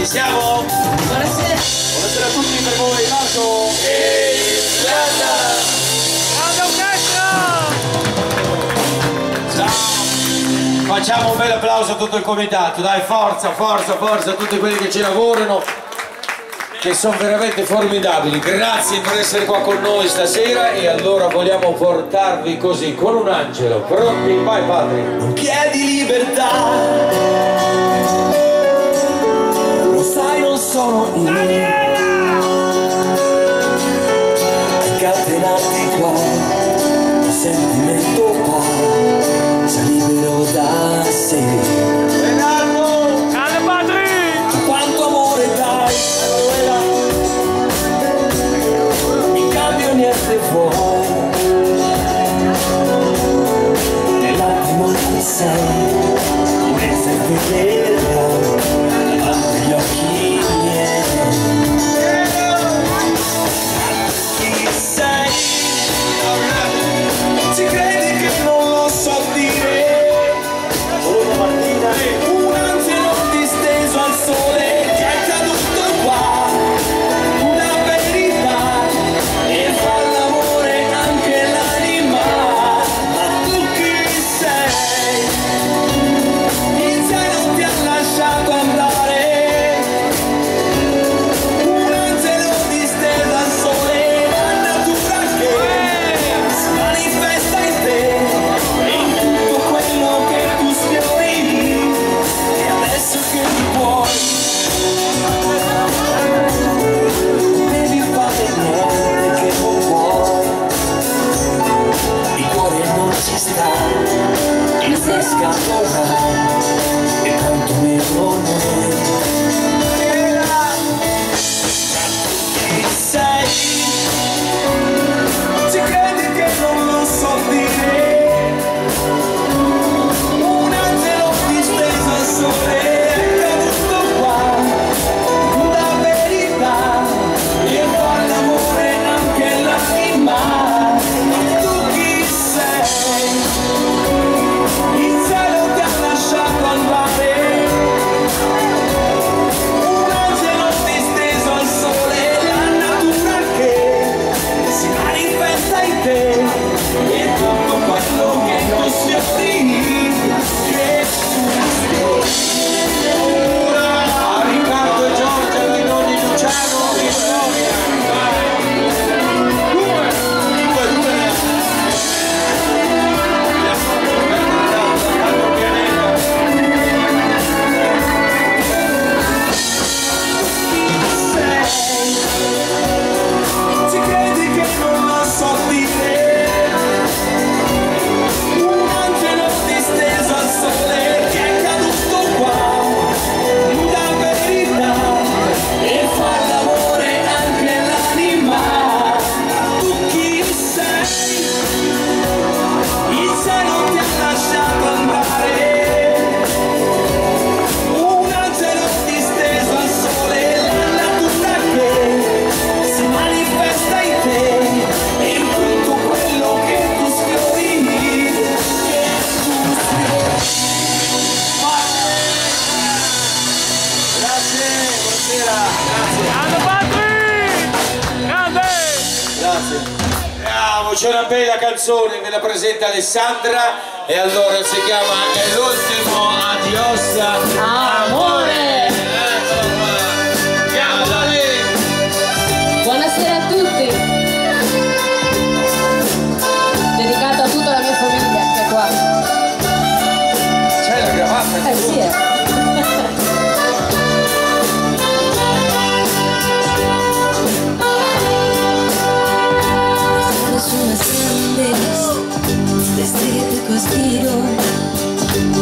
siamo? Buonasera. Buonasera a tutti, per voi Marco e Gianna. Ciao. Facciamo un bel applauso a tutto il comitato, dai, forza, forza, forza a tutti quelli che ci lavorano, che sono veramente formidabili. Grazie per essere qua con noi stasera, e allora vogliamo portarvi così con un angelo. Pronti? Vai padre. Non chiedi libertà, lo sai, non sono io. Incatenati qua, il sentimento qua, sei libero da sé. Quanto amore dai, in cambio niente vuoi, nell'attimo ti sei, un'essere fedele davanti agli occhi miei. Chi sei? Ci credi che non lo so dire? Buona mattina, un angelo disteso al sole che è caduto qua, una verità, e fa l'amore anche l'anima. Ma tu chi sei? Il cielo ti ha lasciato andare, un angelo disteso al sole, la natura che si manifesta in te e in tutto quello che tu sfiori. E adesso che mi puoi, devi fare niente che non vuoi, il cuore non ci sta, il pesca vorrà, e tanto meno noi. Chi sei? Ci credi che non lo so dire? Un angelo disteso al sole è caduto qua, una verità, e fa l'amore anche l'anima. Ma tu chi sei? Il cielo ti ha lasciato andare, un angelo disteso al sole, la natura che si manifesta in te e tutto quello che non si offrì, che tu Ora a Riccardo e Giorgia di Nonni Luciano di Gloria. ci credi che non lo so dire? Un angelo disteso al sole che è caduto qua, la verità, e fa l'amore anche l'anima. Tu chi sei? Il cielo ti ha lasciato andare, un angelo disteso al sole, la natura che si manifesta in te e in tutto quello che tu sfiori, che tu sfiori. Grazie, buonasera, grazie. Bravo, c'è una bella canzone, ve la presenta Alessandra, e allora si chiama È l'ultimo adios amore. Eccolo qua. Andiamo da lì. Buonasera a tutti. Dedicato a tutta la mia famiglia che è qua. C'è la gravata? Sì, Unas grandes, desde que te conspiro,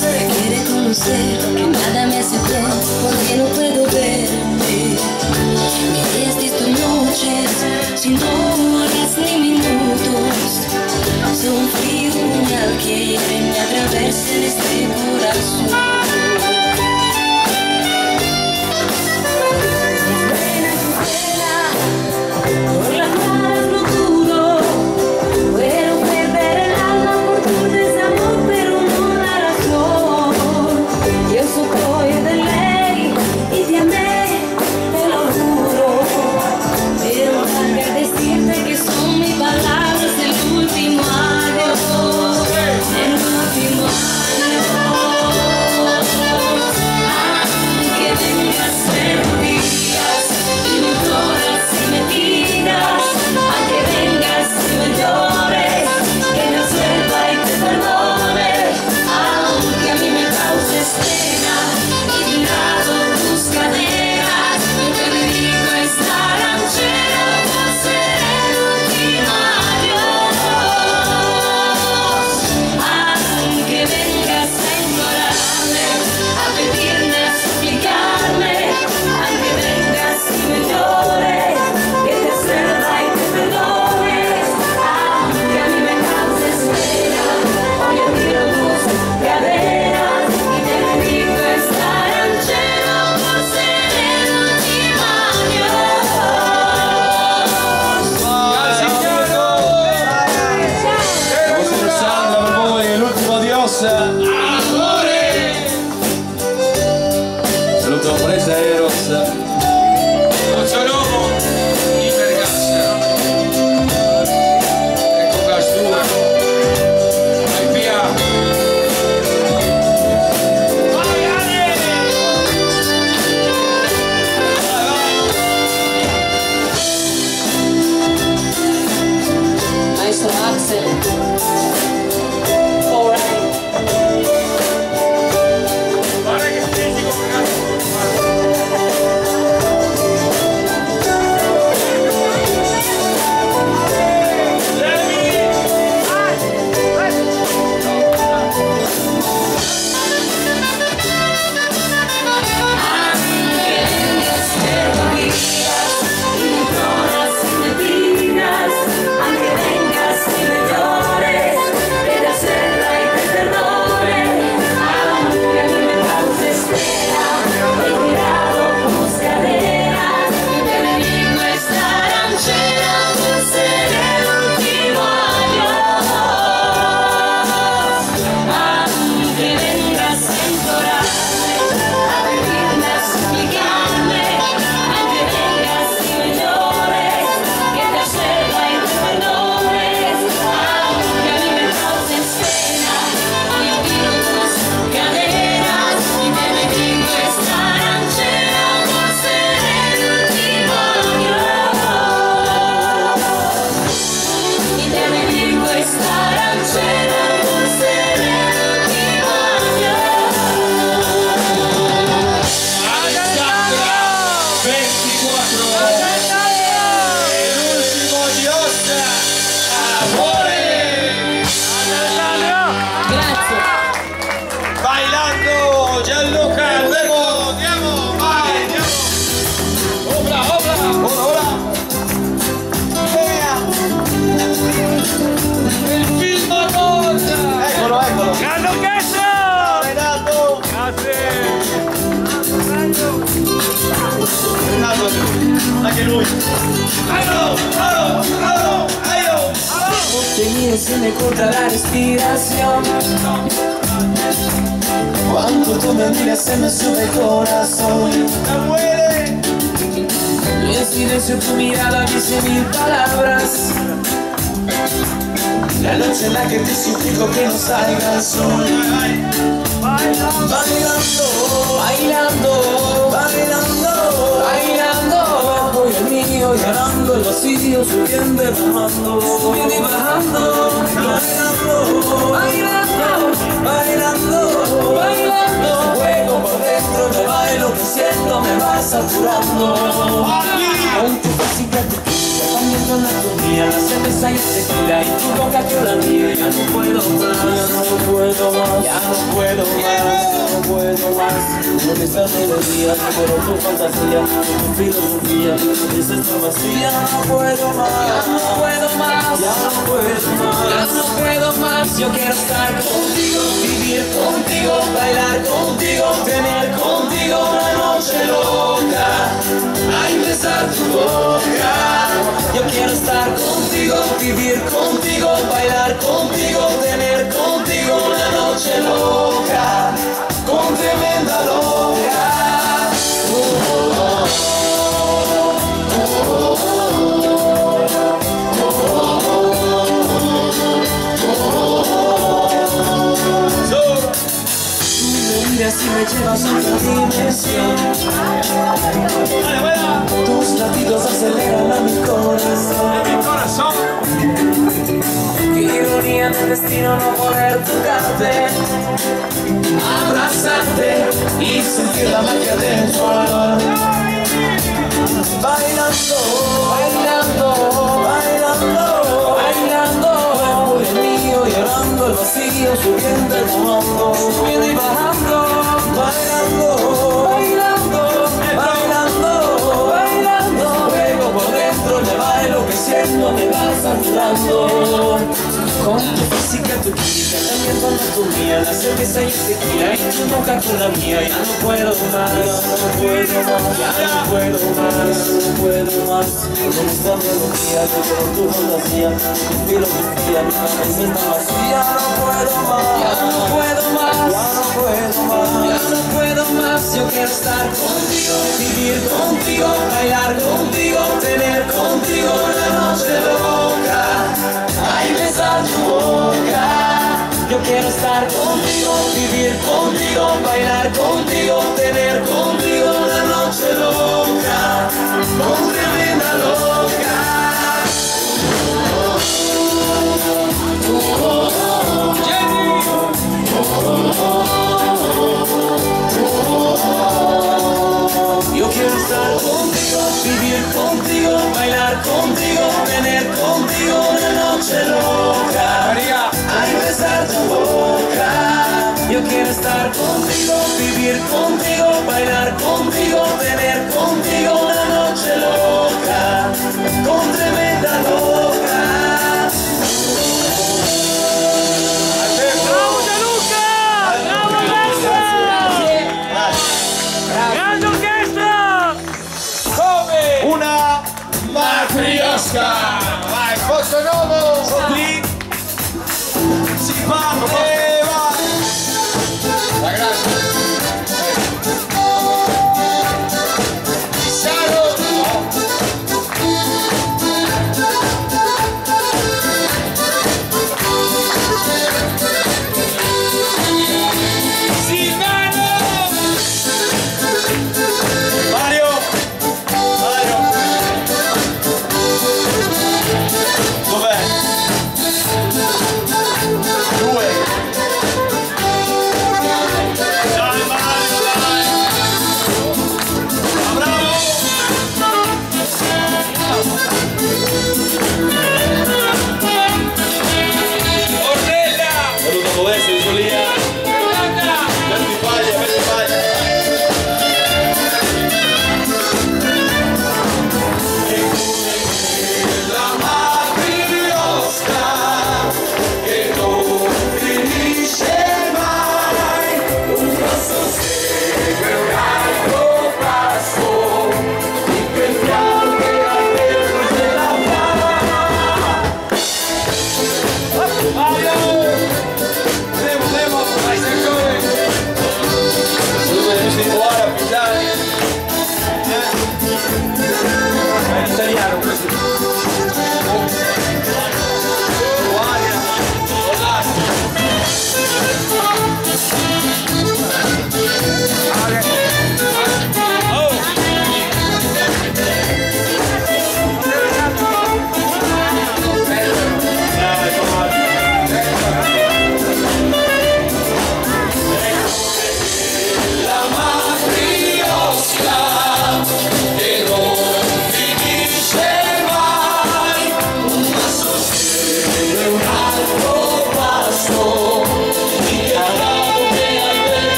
te quiere conocer, que nada me hace bien, porque no puedo verte. Miles de tus noches, sin horas ni minutos, son frío puñal que hiere y me atravesa en este corazón. Por las malas no duro, puedo perder el alma por tu desamor, pero no la razón. Yo soy Anche lui. Te mires y me corta la respiración. Cuando tú me miras se me sube el corazón. Y en silencio tu mirada dice mil palabras. La noche en la que te suplico que no salga el sol. Bailando, bailando, bailando, bailando. Bajo el mío llenando el vacío, subiendo y bajando, subiendo y bajando. Bailando, bailando, bailando, bailando. Juego por dentro, me bailo, que siento, me va saturando. Con tu cosita cambiando la anatomía, la cerveza y el tequila y tu boca que la mía. Ya no puedo más, ya no puedo más, ya no puedo más, no puedo más. Con esta melodía, pero tu fantasía, tu filosofía, esa está vacía. No puedo más, ya no puedo más, ya no puedo más, ya no puedo más. Yo quiero estar contigo, vivir contigo, bailar contigo, tener contigo una noche loca. Ay, besar tu boca. Yo quiero estar contigo, vivir contigo, bailar contigo, tener contigo una noche loca, con tremenda loca. Tú me llevas a otra dimensión. Tus latidos aceleran a mi corazón. Qué ironía del destino no poder tocarte, abrazarte y sentir la magia de tu olor. Bailando, bailando, bailando, bailando. Por el mío llorando el vacío, subiendo y bajando, subiendo y bajando. Bailando, bailando, bailando, bailando. Juego por dentro, me bailo, que siento, me vas saturando. Con tu física, tu química, también con tu mía, la cerveza y el tequila y tu boca con la mía. Ya no puedo más, ya no puedo más, ya no puedo más, no puedo más. Con esta melodía, yo con tu fantasía, tu filosofía, mi cabeza está vacía. No puedo más, ya no puedo más, ya no puedo más, ya no puedo más. Yo quiero estar contigo, vivir contigo, bailar contigo, tener contigo una noche loca. Ay, besar tu boca. Yo quiero estar contigo, vivir contigo, bailar contigo, tener contigo una noche loca, con tremenda loca. Yo quiero estar contigo, vivir contigo, bailar contigo, tener contigo una noche loca. Ay, besar tu boca. Yo quiero estar contigo, vivir contigo, bailar contigo, tener contigo una noche loca, con tremenda loca. ¡Bravo Gianluca! ¡Bravo Alessio! ¡Grande orchestra! Come una matriosca. Vai, posto nuovo. Lì si parla e vai. La grazie. Saro.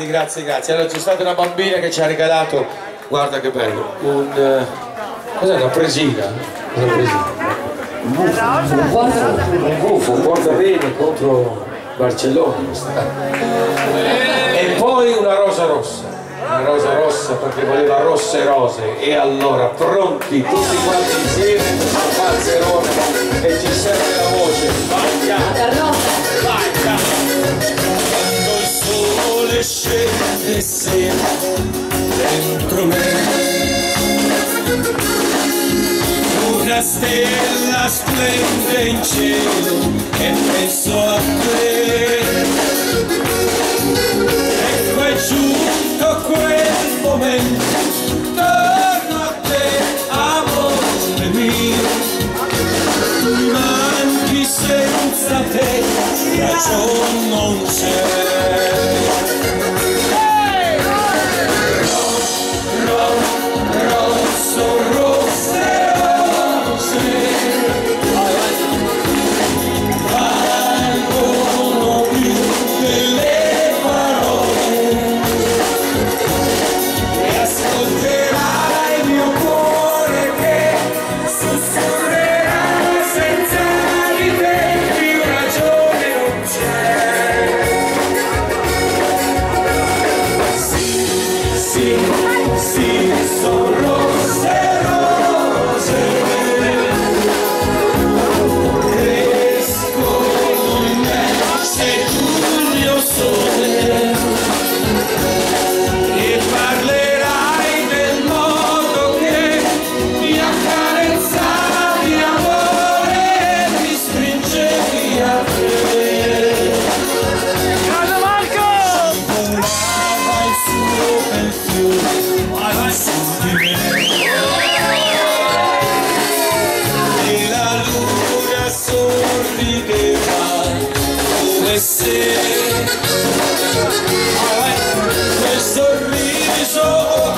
Grazie. Allora c'è stata una bambina che ci ha regalato, guarda che bello, cos'è, una presina? Una presina? Un gufo, un guardabene contro Barcellona. E poi una rosa rossa perché voleva rosse rose. E allora pronti tutti quanti insieme, falzerone, e ci serve la voce. Vai, sole scende sera dentro me, una stella splende in cielo e penso a te. Ecco è giunto quel momento, torno a te, amore mio, mi manchi, senza te ragione non c'è.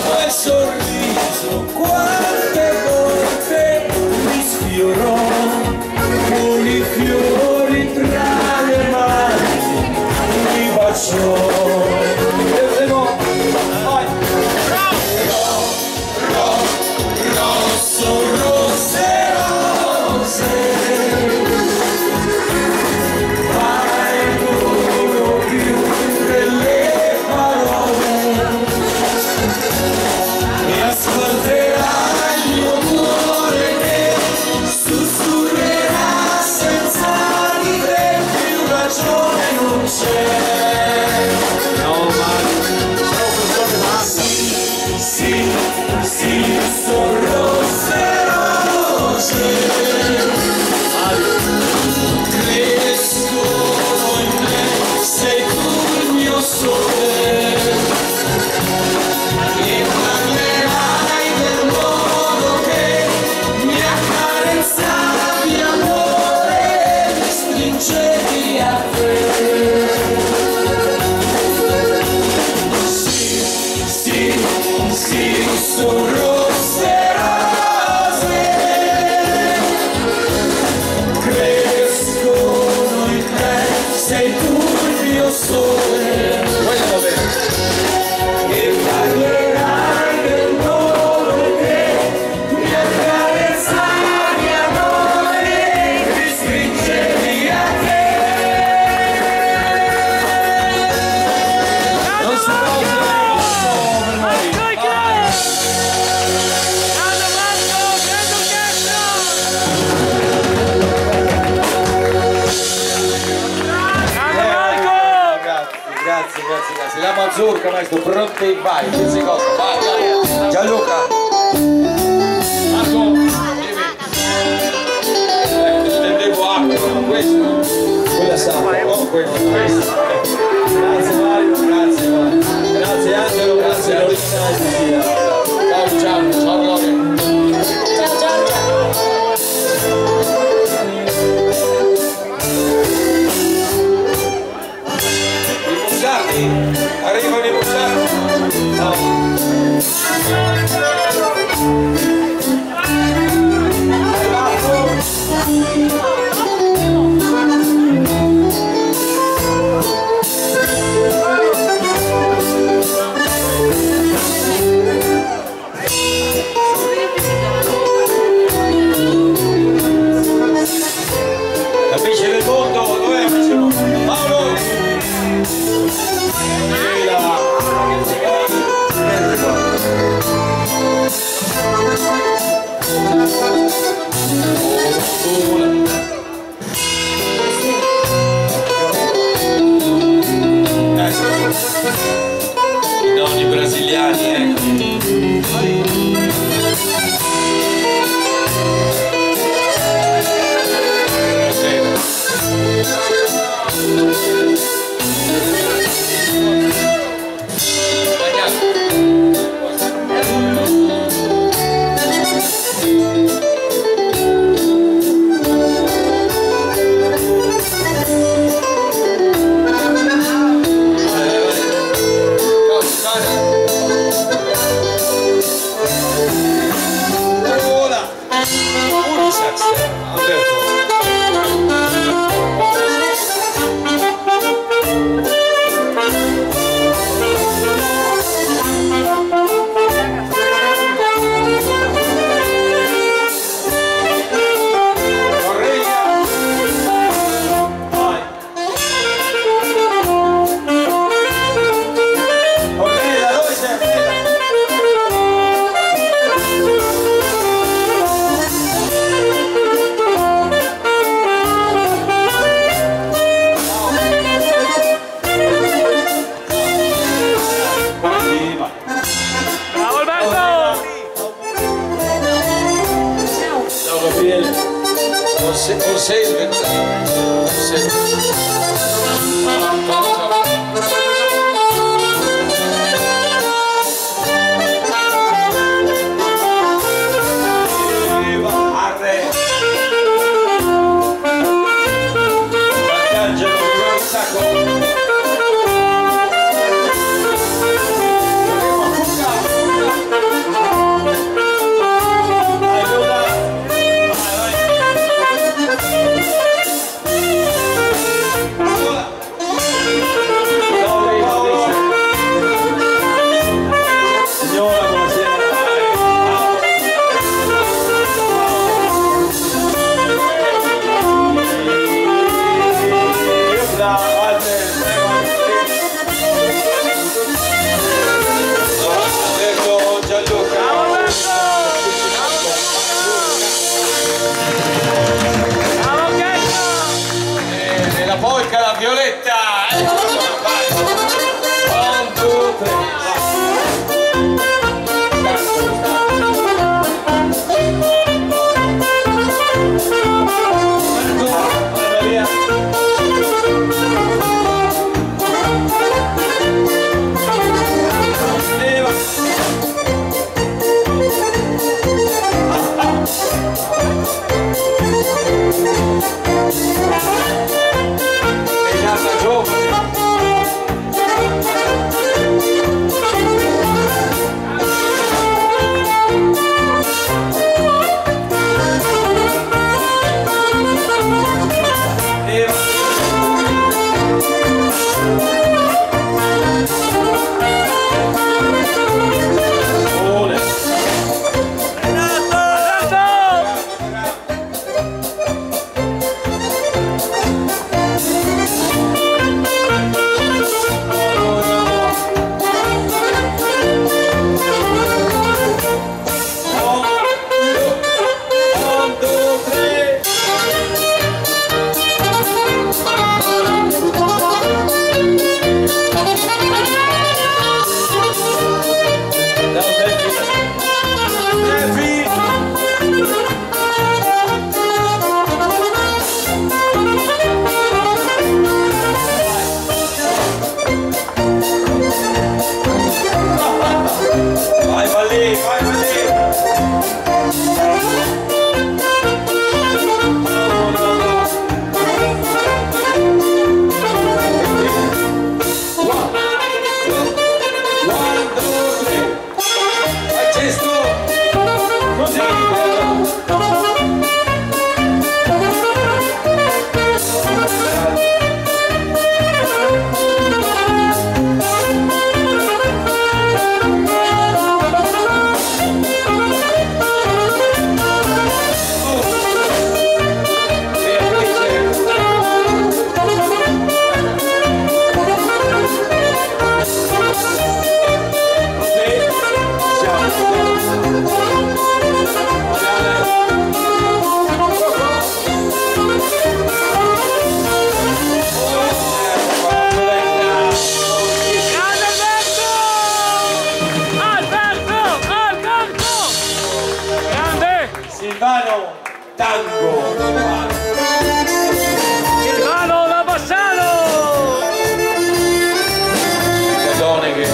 Quel sorriso, quante volte mi sfiorò con i fiori tra le mani, mi baciò. Rosso, rose, rose, valgono più delle parole. Ascolterai il mio cuore che sussurrerà senza rifletti, più ragione non c'è. No, ma sì, sono rose, rose, crescono in me, sei tu il mio sole. Sono rose, rose, crescono in me, sei tu il mio sole. grazie. La mazurka, maestro, pronti, vai, 10 secondi, vai. Gianluca. Marco, dimmi. Stendevo acqua, ma questo. Quella sa, no, questo. Grazie Mario, grazie Mario. Grazie Angelo, grazie Lorena. Ciao, ciao Gloria. Ciao. Arrivano i musciati. Amici del mondo, dov'è amici? Paolo! I nonni brasiliani, ecco. tango. Silvano da Bassano! Cadone che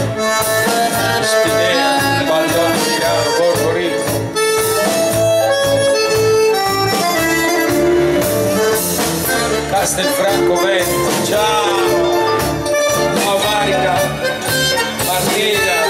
Spinea, Baldone Milano, Borgo Rico. Castelfranco Veneto, ciao! Ciao Marica, Marghera.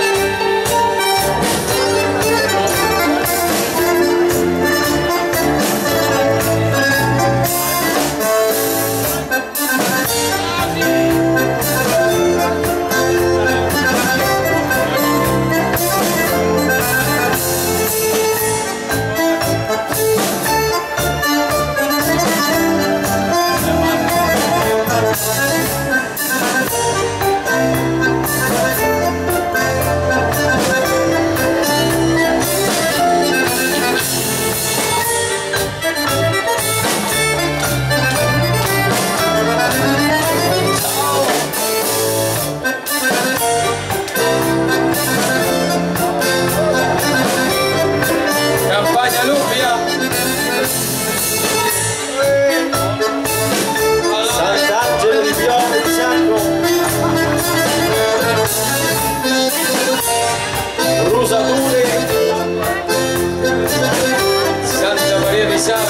Santa Maria di Sala,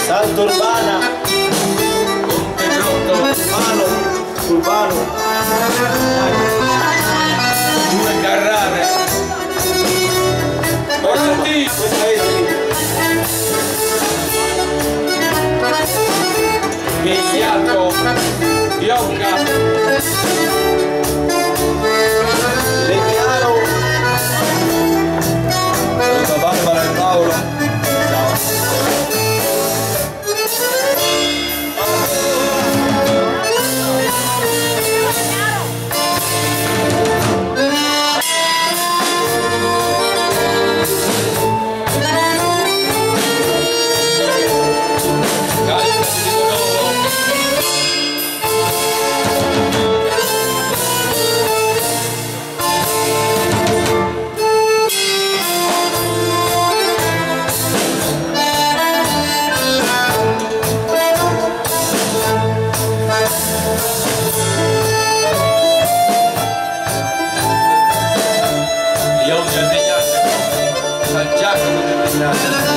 Sant'Urbana, Urbano, due Carrare, Portati, Vigliato, Biocca, Legnano, Barbara e Paolo. San Giacomo del Vignale.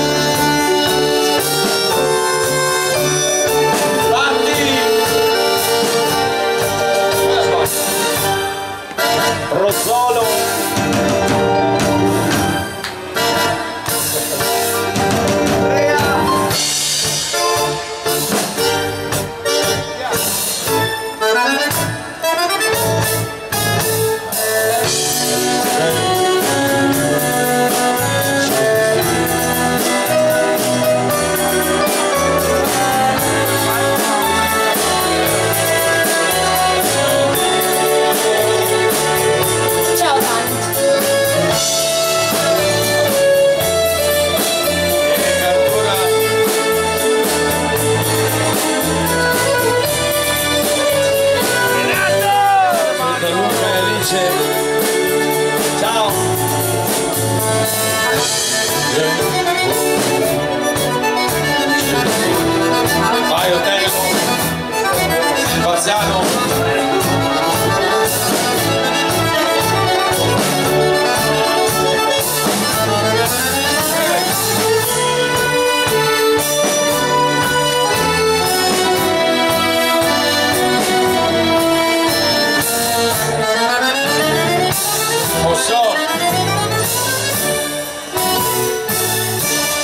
Rozzolo, ciao. Vai Otello, Bazzano.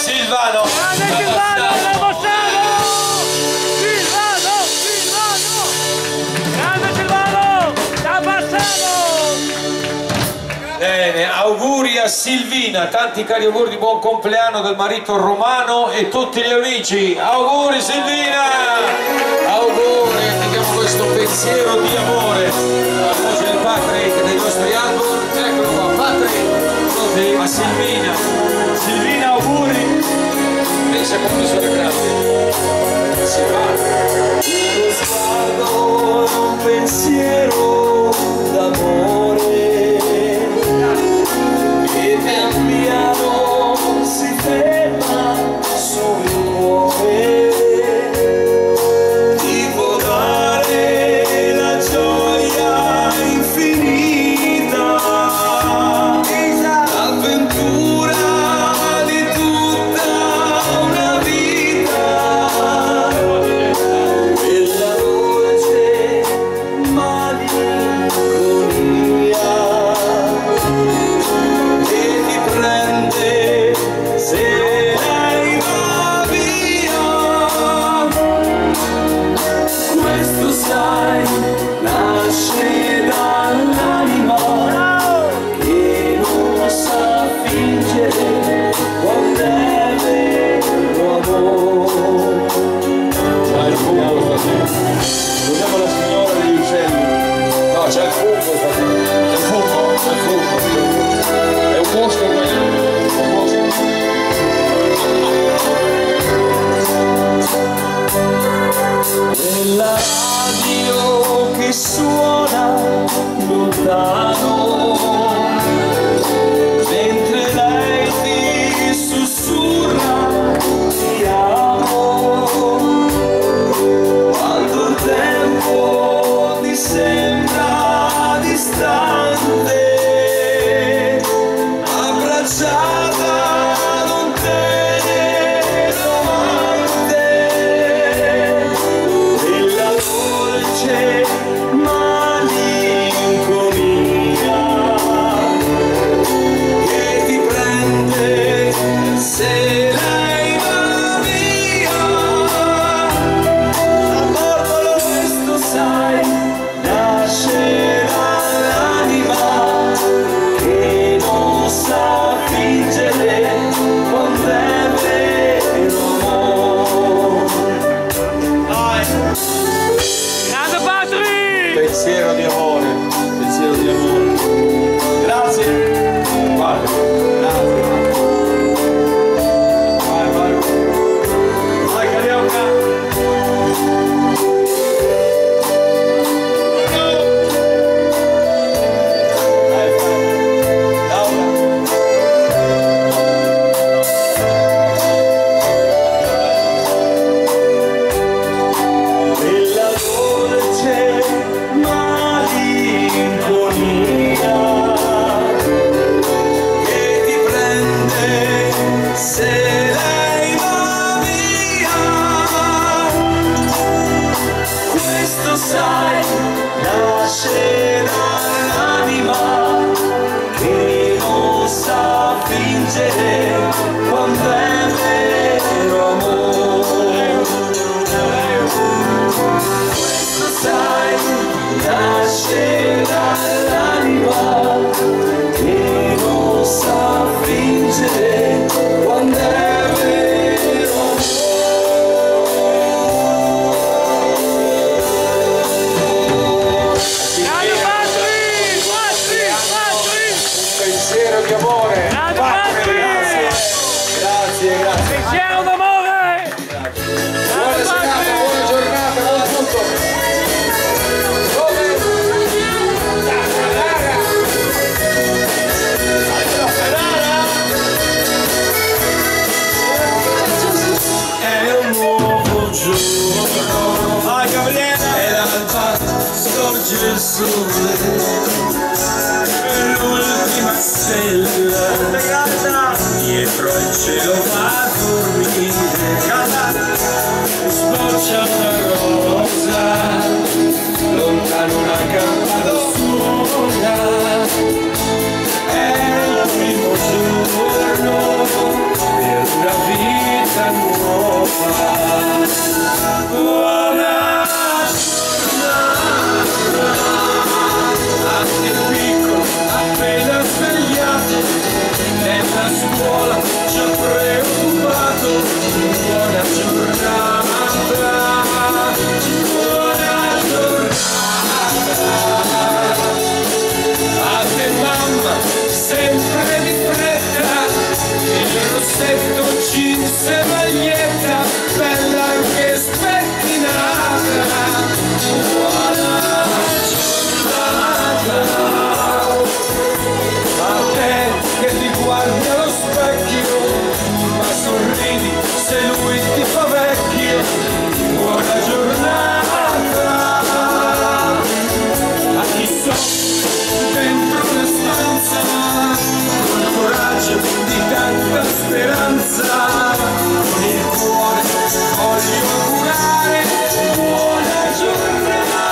Silvano, Grande Silvano da Bassano! Silvano! Grande Silvano da Bassano! Bene, auguri a Silvina, tanti cari auguri di buon compleanno del marito Romano e tutti gli amici. Auguri Silvina! Auguri, diamo questo pensiero di amore alla voce del Patrick dei nostri album. Eccolo qua, Patrick a Silvina. Silvina, auguri! Pensa come sono grande. Si va. piano si ferma sul cuore, ti può dare la gioia infinita, l'avventura di tutta una vita, quella dolce malinconia che ti prende se lei va via. Questo sai, nasce dall'anima che non sa fingere quando è vero amore. C'è il fungo stasera. Salutiamo la signora degli uccelli. No, c'è il fungo stasera. C'è il fungo, c'è il fungo. È un mostro quello. È un mostro. Quella radio che suona lontano, mentre lei ti sussurra ti amo, quando il tempo ti sembra distante, abbracciata ad un tenero amante, della dolce malinconia che ti prende se lei va via. Amor, questo sai, nasce dall'anima che non sa fingere quando è vero amore. Grande Patri! Pensiero di amore. Pensiero di amore. Grazie. Guarda. Grazie. Vai, vai. Vai Carioca. Vai, vai. Laura. Quella dolce malinconia che ti prende se lei va via. Questo sai, nasce dall'anima che non sa fingere quando è vero amore. Questo sai, nasce dall'anima che non sa fingere quando è vero amore. Grande Patri! Patri! Patri! Pensiero di amore. Grande Patri. Patri! Grazie, grazie. Pensiero d'amore! Buona serata, buona giornata, buon tutto. Dove? È un nuovo giorno, vai Gabriele, e l'alba sorge il sole, l'ultima stella dietro il cielo va a dormire, sboccia una rosa, lontano una campana suona, è il primo giorno per una vita nuova. Buona giornata a te piccolo appena svegliato, nella scuola già preoccupato. Buona giornata. speranza, con il cuore voglio augurare buona giornata.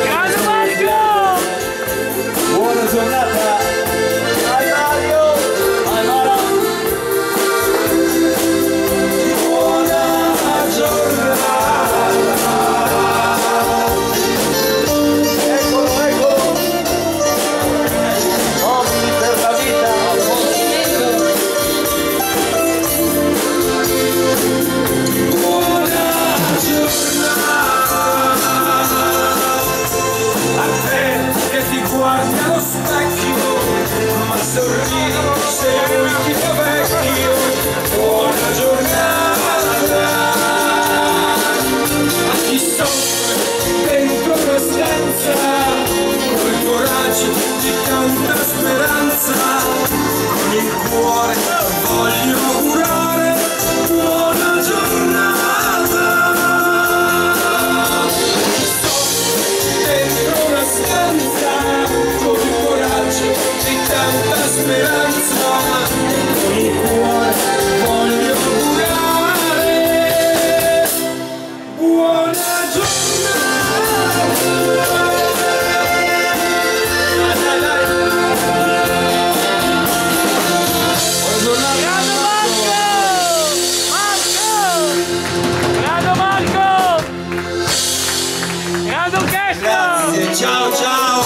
Grande Marco! Buona giornata! Vai Mario! Vai Mario! Buona giornata! Eccolo, eccolo! Compiti per la vita! Buona giornata! A te che ti guardi allo specchio, ma sorridi, sei un tipo vecchio. Buona giornata a chi soffre dentro una stanza, col coraggio di tanta speranza, con il cuore voglio augurare buona giornata. Dentro una stanza, con il coraggio di tanta speranza, con il cuore voglio augurare buona giornata. Dai, dai. Buona giornata. Grande Marco! Grande orchestra! Grazie, ciao ciao!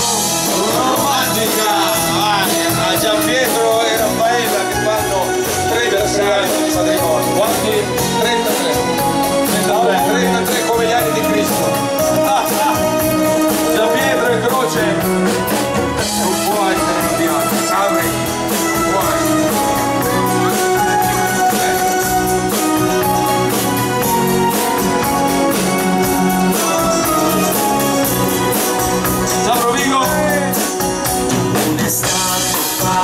Romantica! A Gianpietro e Raffaella che fanno 36 anni di matrimonio. Quanti? 33. 33 come gli anni di Cristo. Gianpietro e Croce non può essere cambiato. Sabri, non può essere. Ciao Rovigo! Un'estate fa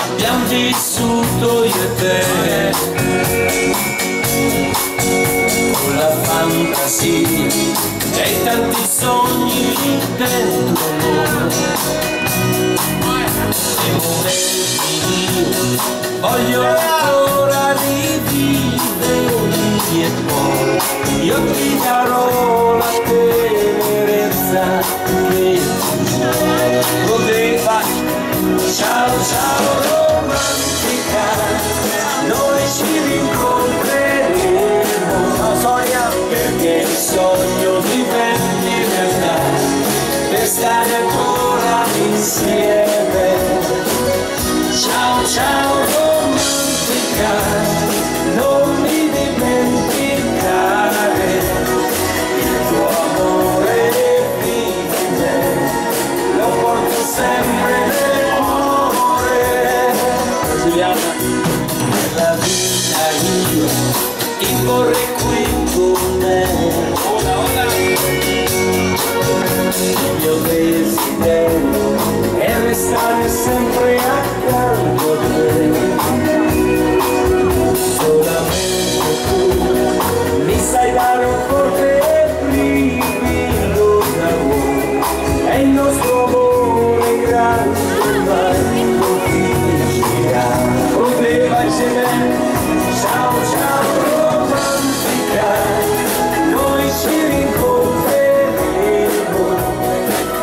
abbiamo vissuto io e te, con la fantasia e tanti sogni dentro noi. E momenti voglio ancora riviverli e poi io ti darò la tenerezza che poteva. Ciao ciao romantica, noi ci rincontreremo, perché il sogno diventi realtà, per stare ancora insieme. Ciao ciao romantica, non mi dimenticare il tuo amore fine, lo porto sempre nel cuore. Giuliana, nella vita io ti vorrei qui con me. Il mio desiderio è restare sempre accanto a te. Solamente tu mi sai dare un forte brivido d'amore, e il nostro amore grande mai non finirà. Poteva essere. Ciao ciao romantica, noi ci rincontreremo,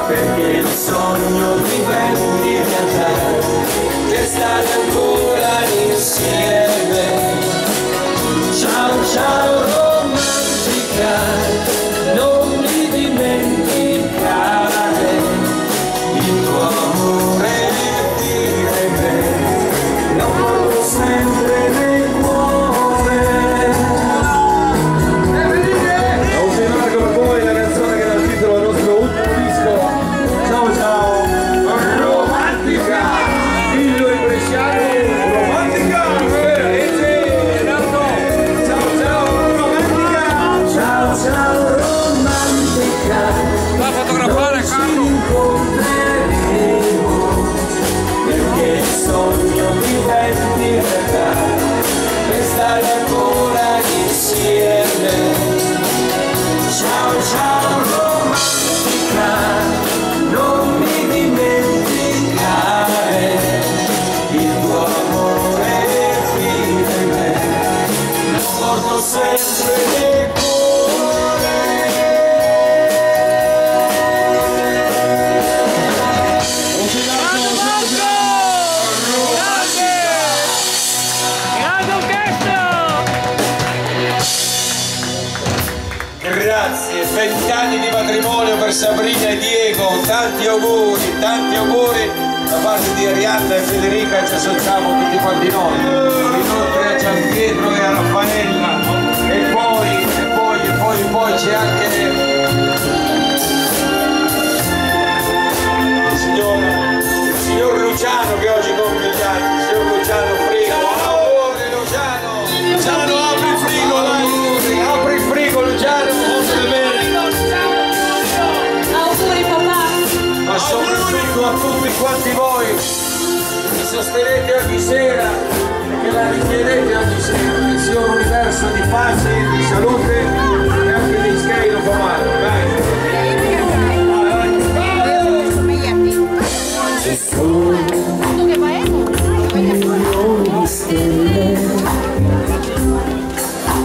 perché il sogno diventi realtà, per stare ancora insieme. Ciao ciao romantica, non mi dimenticare il tuo amore firme, lo porto sempre nel cuore. Ho firmato con voi la canzone che dà il titolo al nostro ultimo disco. Ciao ciao! Romantica! Figlio di Bresciano! Romantica! Ciao ciao! Romantica! Ciao ciao romantica, Va a fotografare, Carlo! perché il sogno diventi realtà, per stare ancora insieme. Ciao ciao Grazie, 20 anni di matrimonio per Sabrina e Diego, tanti auguri da parte di Arianna e Federica, e ci associamo tutti quanti noi, inoltre a Gianpietro e a Raffaella, e poi c'è anche il signor Luciano che oggi compie gli anni, il signor Luciano Frigo. Luciano, apri il frigo, apri il frigo Luciano, Auguri papà. ma soprattutto a tutti quanti voi che sostenete ogni sera e che la richiedete ogni sera, che sia un universo di pace, di salute e anche di scalo famano.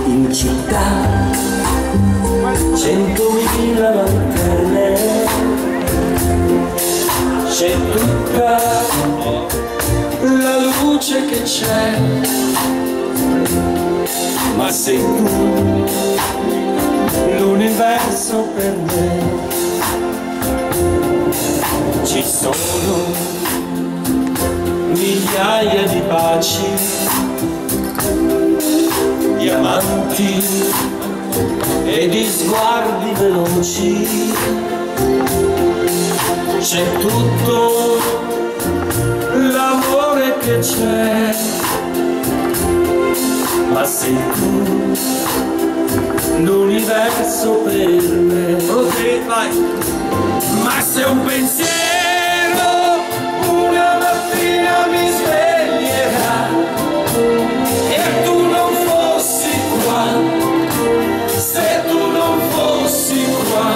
In città 100.000 lanterne, c'è tutta la luce che c'è, ma sei tu l'universo per me. Ci sono migliaia di baci, di amanti e di sguardi veloci, c'è tutto l'amore che c'è, ma sei tu l'universo per me. Ok, vai. Ma se un pensiero una mattina mi sveglierà e tu non fossi qua, se tu non fossi qua,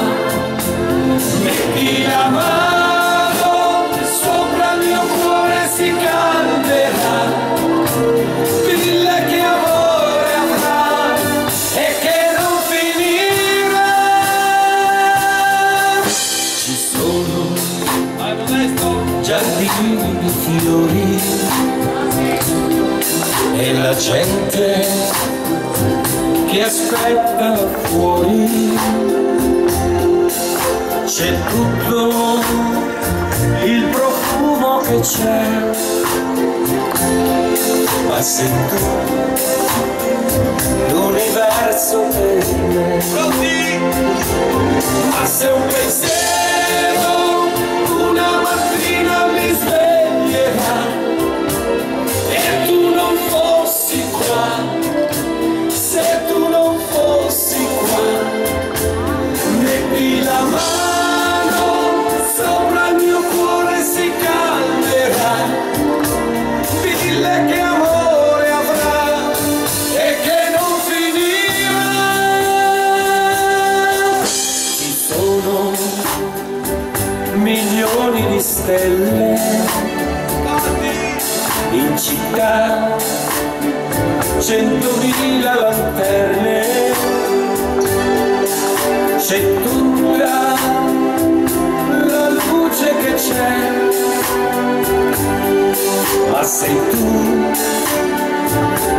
metti la mano sopra il mio cuore, si calderà, dille che amore avrà e che non finirà. Ci sono giardini di fiori e la gente che aspetta fuori, c'è tutto il profumo che c'è, ma sei tu l'universo per me. Ma se un pensiero una mattina mi sveglierà e tu non fossi qua, se tu non fossi qua, metti la mano sopra il mio cuore, si calmerà, dille che amore avrà e che non finirà. Ci sono milioni di stelle in città, 100.000 lanterne, c'è tutta la luce che c'è, ma sei tu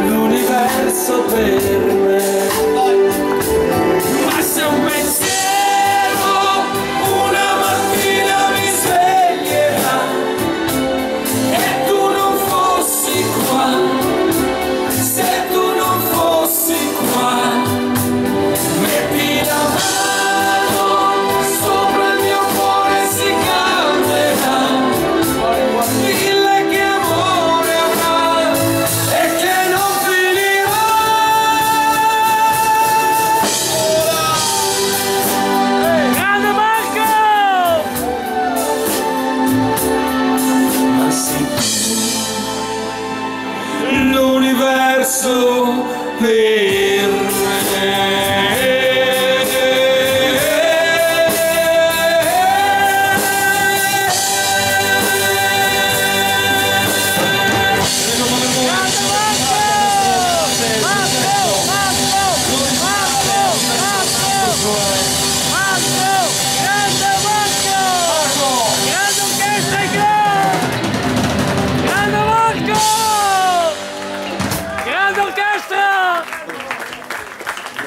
l'universo per me. Ma se un pensiero una mattina mi sveglierà e tu non fossi qua, se tu non fossi qua, metti la mano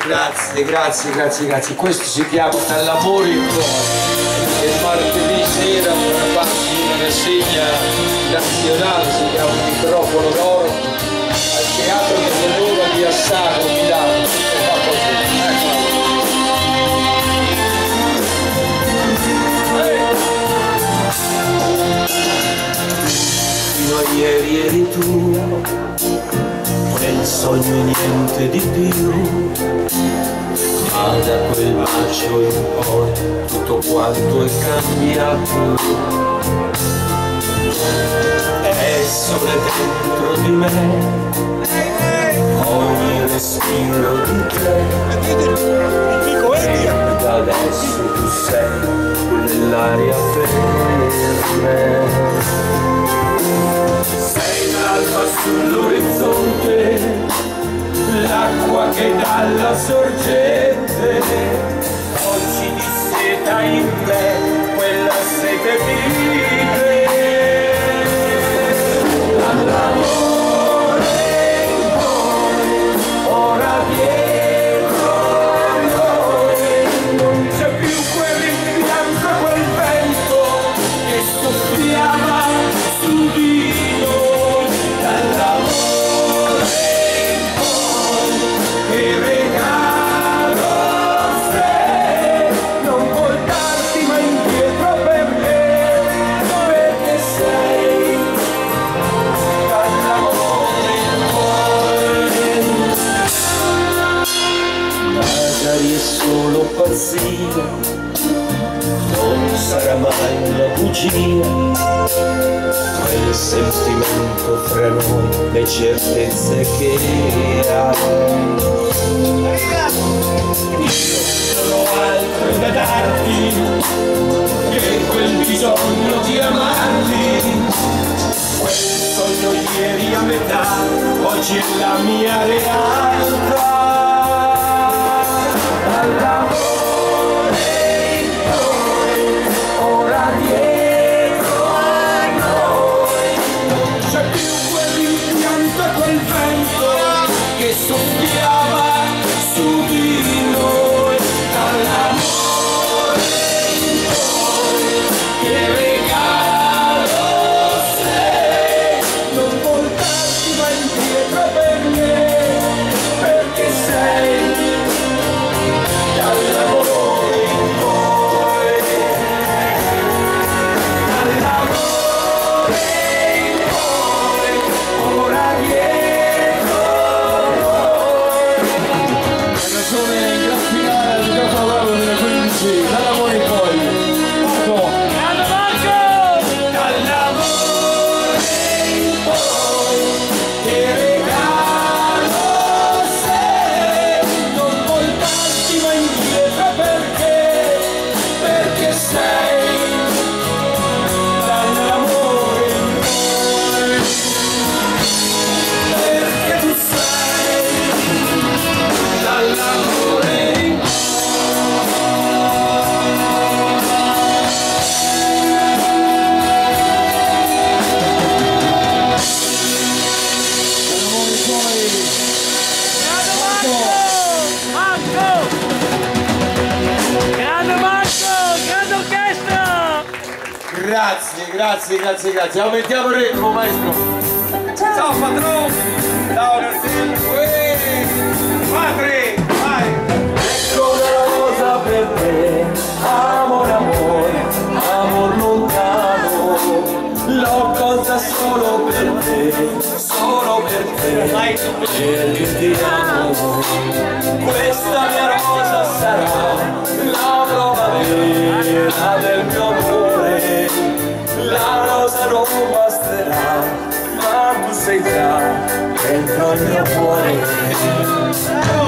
Grazie, grazie, grazie, grazie. Questo si chiama Dall'amore in cuore. E martedì sera faccio una rassegna nazionale, si chiama Il microfono d'oro, al Teatro Mezzaluna di Assago, Milano. E fa così. Fino a ieri eri tu, quel sogno e niente di più, ma da quel bacio in poi tutto quanto è cambiato. È sole dentro di me, ogni respiro di te, e da adesso tu sei nell'aria per me. Sei l'alba sull'orizzonte, l'acqua che dalla sorgente oggi disseta in me quella sete vive. Dall'amore in poi, ora dietro a noi, non c'è più quel rimpianto, quel vento che soffiava su di noi. Dall'amore in poi, che regalo sei, non voltarti mai indietro perché sei dall'amore in poi. Magari è solo pazzia, non sarà mai una bugia, quel sentimento fra noi, le certezze che hai. Io non ho altro da darti che quel bisogno di amarti, quel sogno ieri a metà, oggi è la mia realtà. Dall'amore in poi, ora dietro a noi, non c'è più quel rimpianto e quel vento che soffiava su di noi. Dall'amore in poi, che regalo sei, non voltarti mai indietro perché sei dall'amore in poi. Dall'amore in poi, ora dietro noi. La canzone in gran finale di Gioco Bravo 2015, Dall'amore in poi. Marco! Grande Marco! Dall'amore in poi, che regalo sei, non voltarti mai indietro perché sei dall'amore in poi, perché tu sei dall'amore in poi. Marco! Grande Marco! Grande orchestra! Grazie, grazie, grazie, grazie. Aumentiamo il ritmo, maestro. Ciao padrone. Ciao grazie. Padre, vai. Ecco una rosa per te, amore, amore, amor lontano, l'ho colta solo per te, perché ti amo. Questa mia rosa sarà la prova vera del mio amore, la rosa non basterà, ma tu sei già dentro il mio cuore.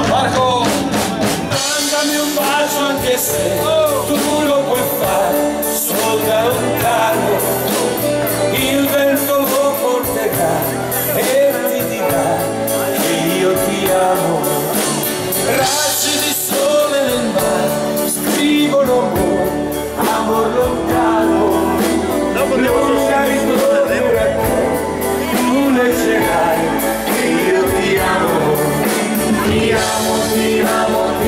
Marco, mandami un bacio anche se tu lo puoi fare solo da lontano, il vento lo porterà e ti dirà che io ti amo. Raggi di sole nel mare scrivono amor lontano, non sai dove tu leggerai che io ti amo, ti amo, ti amo.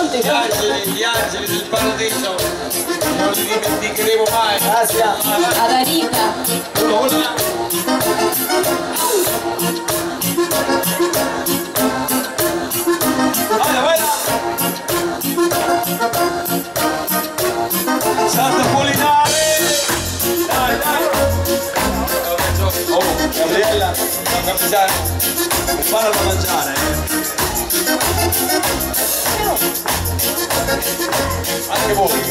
tutti quanti. Gli angeli del paradiso, non li dimenticheremo mai. Grazie. Ad Anita. Vai, vai. Santa Polinare. Dai, dai. Oh, Gabriella, non capitare. Impara da mangiare. Anche voi.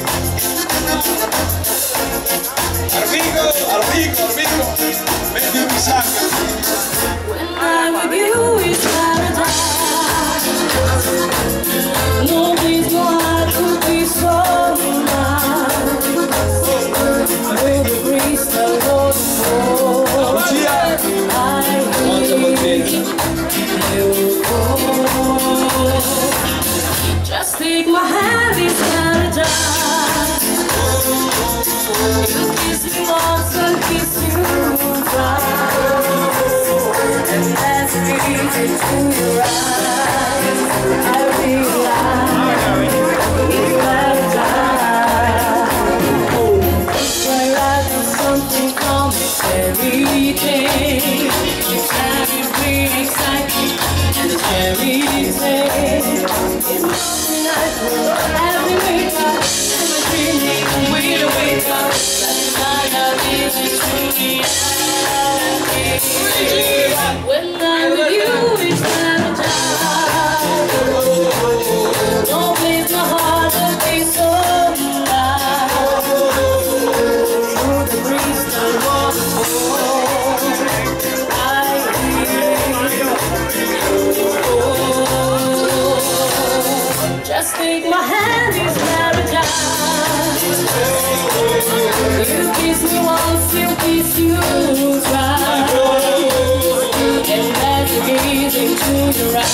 Arvigo, metti un sacco. When I'm with you, it's paradise. No place no heart could be so nice. With the crystal waterfall, just take my hand, it's paradise. You kiss me once, I'll kiss you twice. And that's easy to your eyes. I realize it's paradise. My life is something complicated. It's very exciting and it's very insane. It's nothing I could have me wake up. Am I dreaming? We'll wake up. That's why I live in reality. When I'm with you, it's paradise. No place my heart will be so nice. Through the crystal waterfall, I hear. Just take my hand, it's paradise. You kiss me once, you kiss you twice. And that's gazing to your eyes.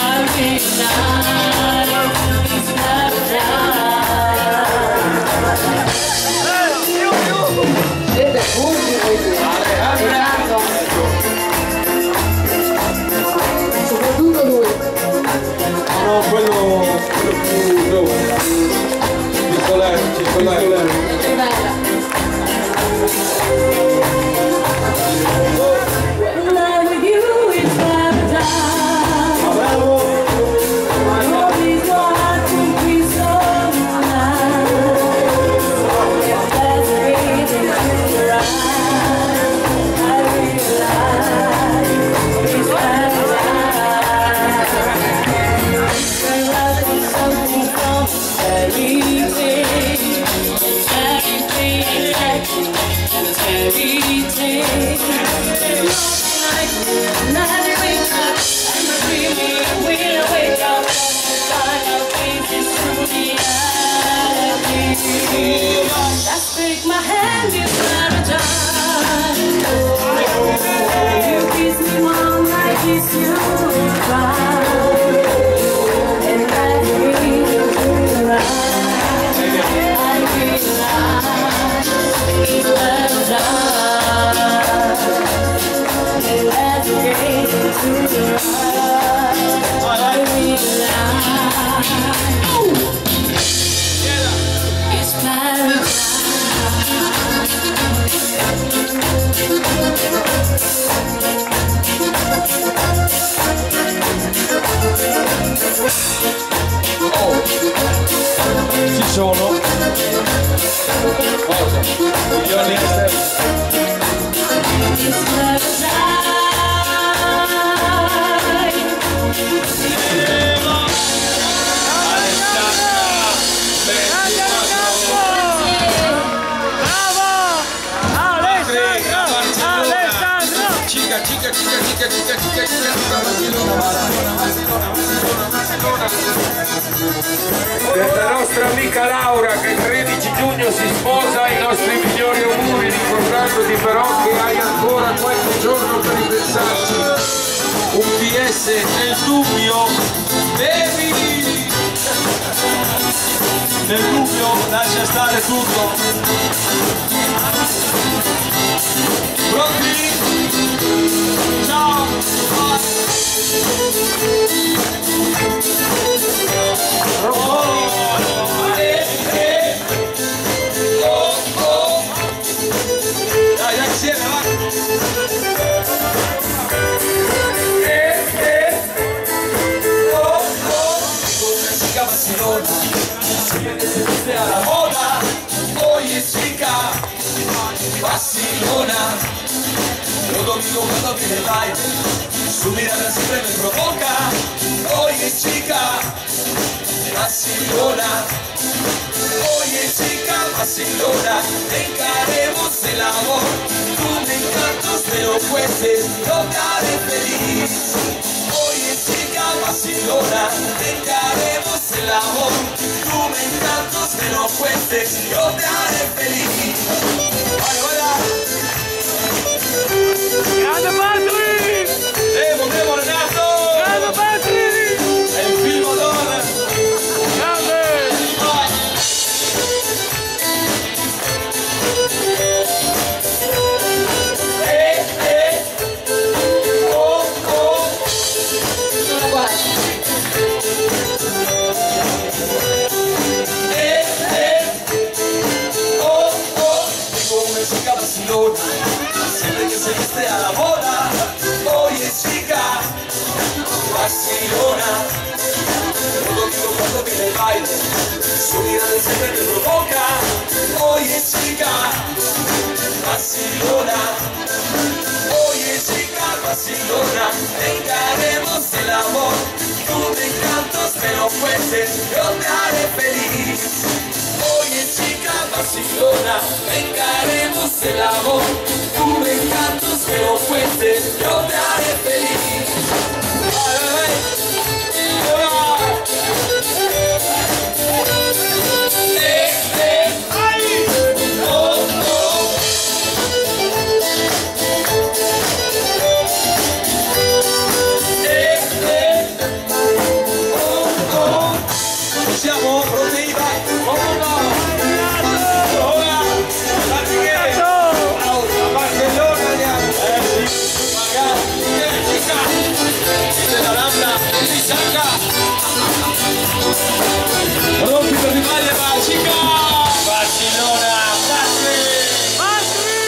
I realize it's paradise. Siete furbi voi due. Esatto. Soprattutto lui. No, quello più giovane. Piccolero. Che bella. When I'm with you, it's paradise. No place no heart could be so nice. If that's gazing to your eyes, I realize it's paradise. My life is something from everything. It's everything, and it's everything. Like night wake up, I'm dreaming, we'll wake up. Find our faces through reality. Just take my hand, it's paradise. You kiss me once, I kiss you twice. And that's reason to your eyes. I realize it's paradise. And that's reason to your eyes. I realize it's paradise. Ci sono. Cosa? Milioni di stelle. It's paradise. Bravo! Alessandro! Cica. Per la nostra amica Laura che il 13 giugno si sposa, i nostri migliori auguri, ricordandoti però che hai ancora qualche giorno per ripensarci. Un PS nel dubbio, bevi! Nel dubbio lascia stare tutto. Pronti? Ciao! Barcellona, lo domingo cuando viene el baile, su mirada siempre me provoca. Oye chica, Barcelona, oye chica, Barcelona, encaremos el amor, tú me encantas pero fuertes, yo te haré feliz. Oye chica, Barcelona, encaremos el amor, tú me encantas pero fuertes, yo te haré feliz. Vale, hola. Grande Patri! Devo Renato! Grande Patri! È il film d'ora! Grande! Vai! Oh, oh! Sono qua. Oh, oh! Tengo una chica Barcelona, siempre que se viste a la moda. Oye chica, Barcelona, lo digo cuando viene el baile, su mirada siempre me provoca. Oye chica, Barcelona, oye chica, Barcelona, encaremos el amor, tú me encantas pero fuertes, yo te haré feliz. Oye chica, Barcelona, encaremos el amor, tú me encantas pero fuertes, yo te haré feliz. Siamo pronti? Vai! Ora! A Barcellona andiamo! Sì! Magari! Chica! Della Rambla! Di Sacca! Pronti per rimane va! Chica! Barcellona! Patri!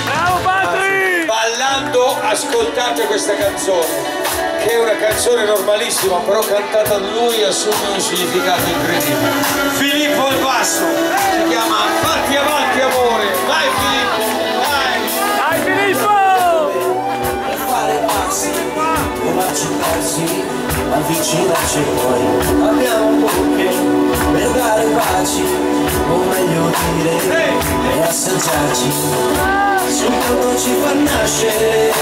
Bravo Patri! Ballando ascoltate questa canzone, che è una canzone normalissima, però cantata da lui assume un significato incredibile. Filippo al basso, si chiama Fatti avanti amore. Vai Filippo, vai! Dai Filippo! Per fare passi, trovarci persi, avvicinarci poi. Abbiamo bocche per dare baci, o meglio dire, e assaggiarci. Soltanto ci fa nascere,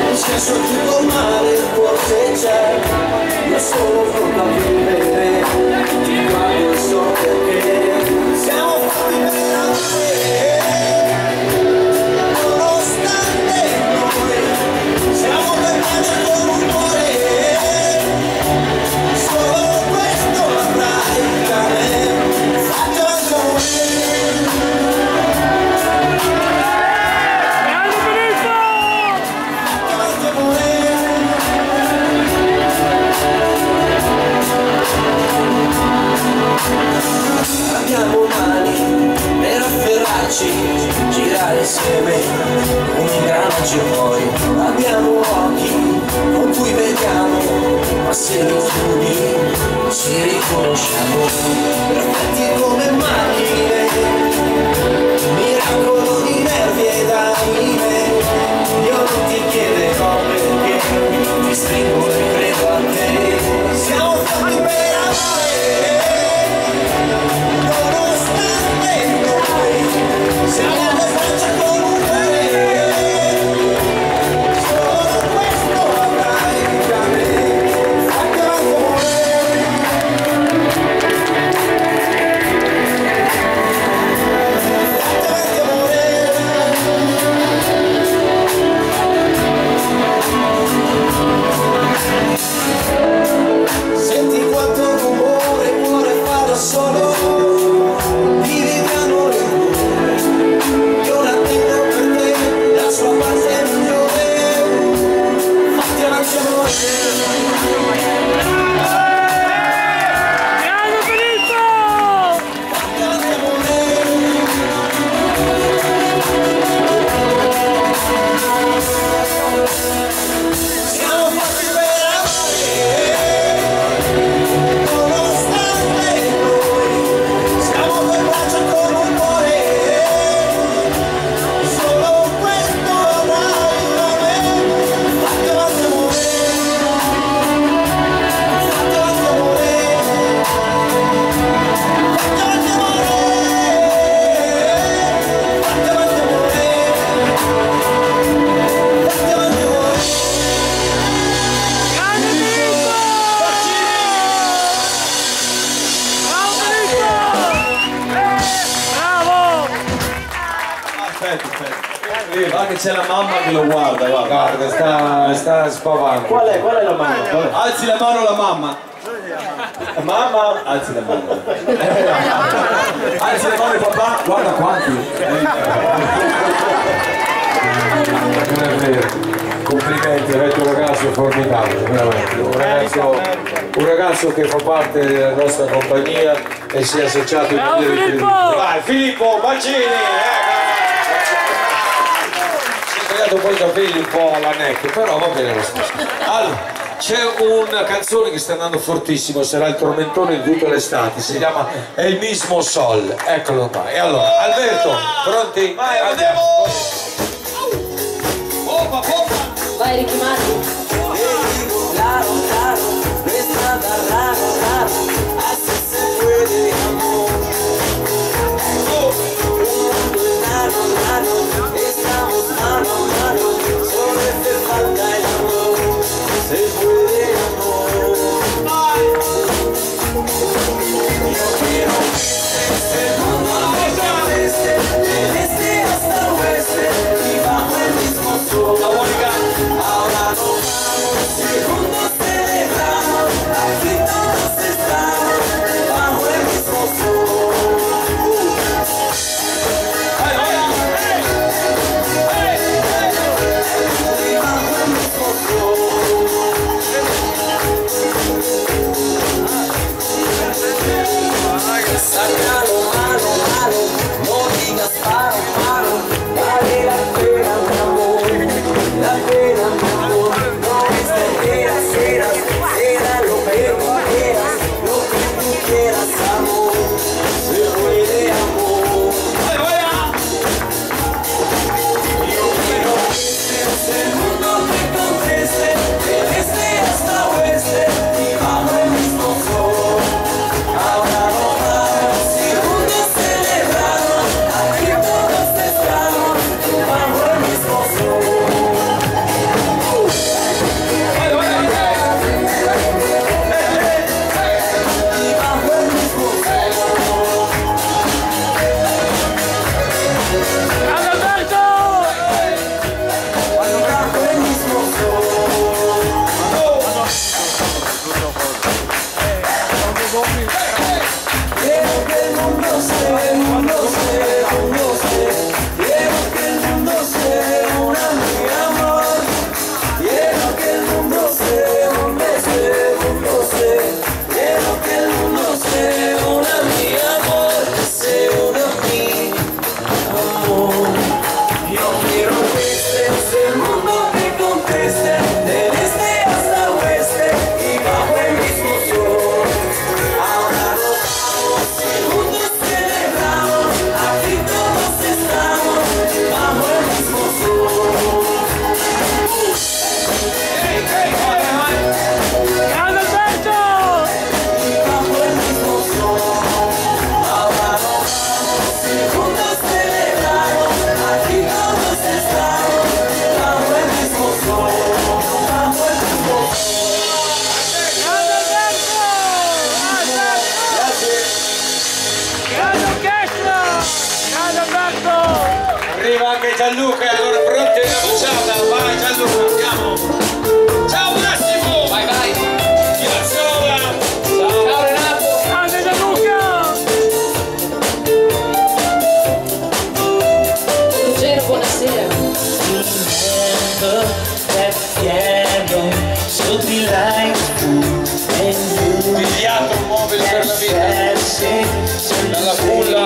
un senso tutto male può che c'è, io sono pronto a vivere, ti guardo so perché siamo fatti per amare, nonostante noi, siamo per pace con un cuore, solo questo avrai da me, faccio anche abbiamo mani per afferrarci, girare insieme come ingranaggi poi. Abbiamo occhi con cui vediamo, ma se li chiudi ci riconosciamo. Perfetti come macchine, miracolo di nervi ed anime. Io non ti chiederò perché, ti stringo e credo a te. Siamo fatti per amare, nonostante noi, siamo per faccia con un cuore, solo questo avrai da me, faccio amore. c'è la mamma che lo guarda, guarda. Guarda, sta spavando. Qual è la mamma? Alzi la mano la mamma. Mamma, alzi la mano. Alzi la mano papà, guarda quanti. Non è vero. Complimenti, avete un ragazzo formidabile, veramente. Un ragazzo che fa parte della nostra compagnia e si è associato in maniera incredibile. Vai Filippo Bacini! Si è tagliato poi i capelli un po' alla neck, però va bene lo stesso. Allora, c'è una canzone che sta andando fortissimo, sarà il tormentone di tutte le estati, si chiama El Mismo Sol, eccolo qua. E allora, Alberto, pronti? Vai, andiamo! Vai Ricky Martin. Claro, claro, no es nada raro, raro, así se puede amor. Raro, raro, estamos mano a mano, solo te falta el amor, se puede amor. Yo quiero que el mundo me este, del este hasta oeste, y bajo el mismo sol. Ahora nos vamos, segundos celebramos, aquí todos estamos, bajo el mismo sol. Bajo el mismo sol. Sácalo, malo, malo, no digas paro, paro, vale la pena, mi amor, la pena, mi amor, no es tonteras, será lo que tú quieras, amor, se puede amor. Yo quiero que el mundo te conteste, del este hasta oeste, y bajo el mismo sol. Ahora nos vamos, segundos celebramos, aquí todos estamos, bajo el mismo sol. Arriva anche Gianluca, allora pronti alla facciata, vai Gianluca, andiamo! Ciao Massimo! Vai vai! Piazzola! Ciao Renato! Grande Gianluca! Ruggero, buonasera. Pigliato un mobile per la vita! Dalla culla!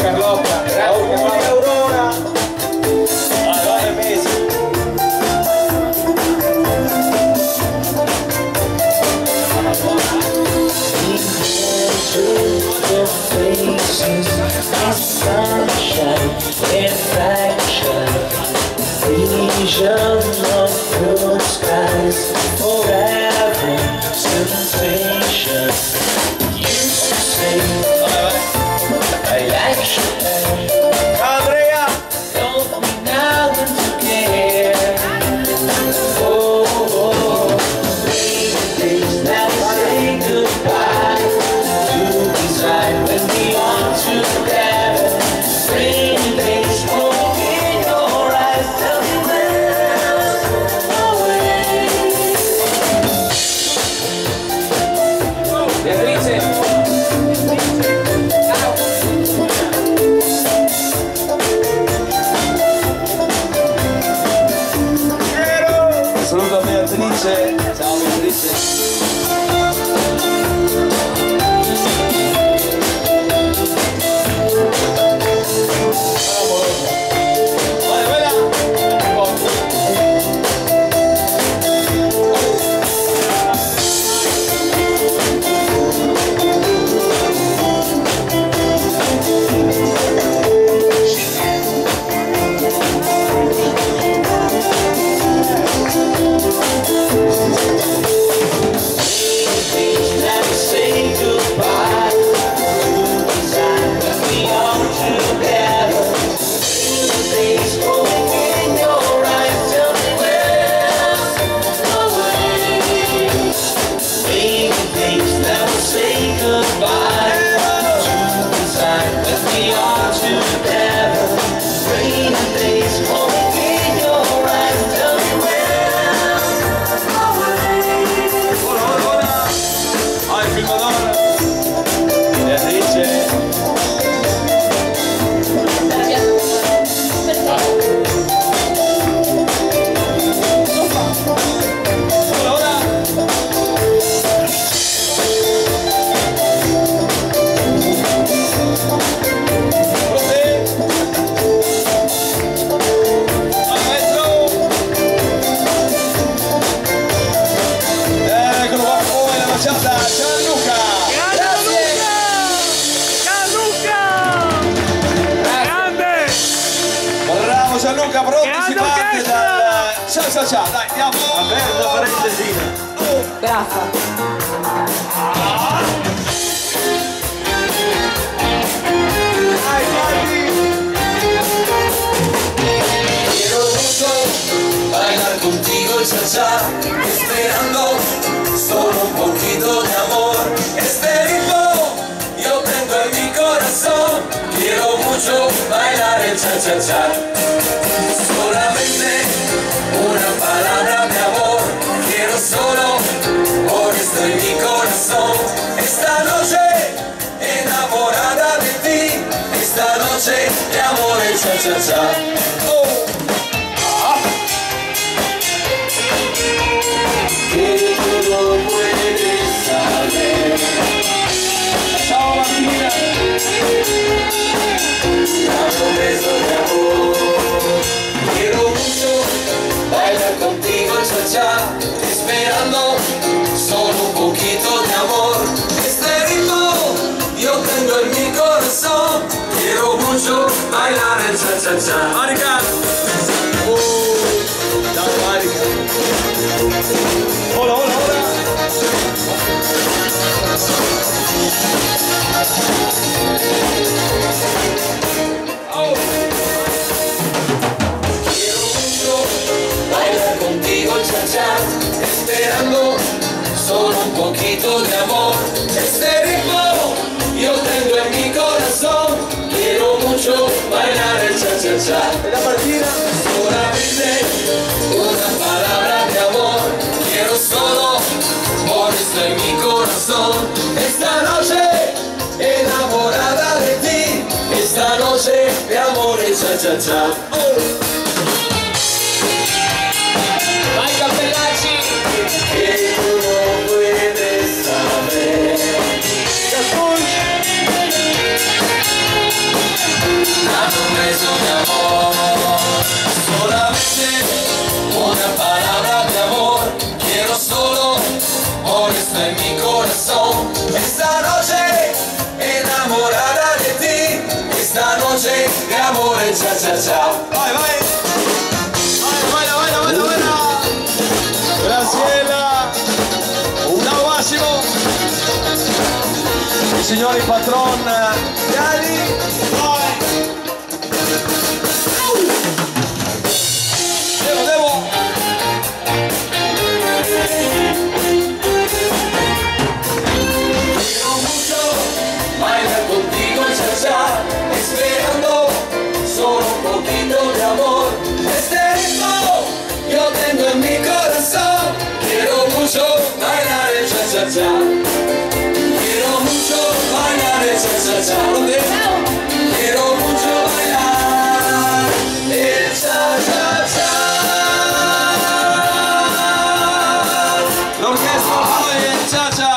Carlotta, auguri Aurora. vision of blue skies, forever sensation. Used to say I like you, Andrea. Don't be now and care. Oh, baby, please now say goodbye to decide when we are together. Rainy days fall in your eyes, tell me Beatrice. Saluto a Beatrice. Ciao Beatrice. Gianluca, pronti, si parte dal... Ciao, dai, andiamo! Aperta parentesina! Grazie. Dai, quiero mucho bailar contigo cha-cha, esperando solo un poquito de amor. Este ritmo yo tengo en mi corazón, quiero mucho bailar el cha-cha-cha. Solamente una palabra de amor, quiero solo por esto en mi corazón. Esta noche enamorada de ti, esta noche de amor el cha-cha-cha. Que tú no puedes saber. Chao Martina. Dame un beso de amor. Quiero mucho bailar contigo cha-cha, esperando solo un poquito de amor. Este ritmo yo tengo en mi corazón, quiero mucho bailar el cha-cha-cha. Marica. Dale Marica. Hola. Quiero mucho bailar contigo cha-cha, esperando solo un poquito de amor. Este ritmo yo tengo en mi corazón, quiero mucho bailar el cha-cha-cha. La partida. Solamente una palabra de amor, quiero solo por esto en mi corazón. Esta noche enamorada de ti, esta noche de amor el cha-cha-cha. Vai Cappellacci. Que tú no puedes saber. Dame un beso de amor, solamente una palabra de amor, quiero solo por esto en mi corazón. Esta noche enamorada de ti, esta noche de amor el cha-cha-cha. Vai. signori patron Viali. Devo. Quiero mucho bailar contigo cha-cha, esperando solo un poquito de amor. Este ritmo yo tengo en mi corazón. Quiero mucho bailar el cha-cha-cha. Quiero mucho bailar el cha-cha-cha. Quiero mucho bailar el cha-cha-cha. L'orchestra poi il cha-cha.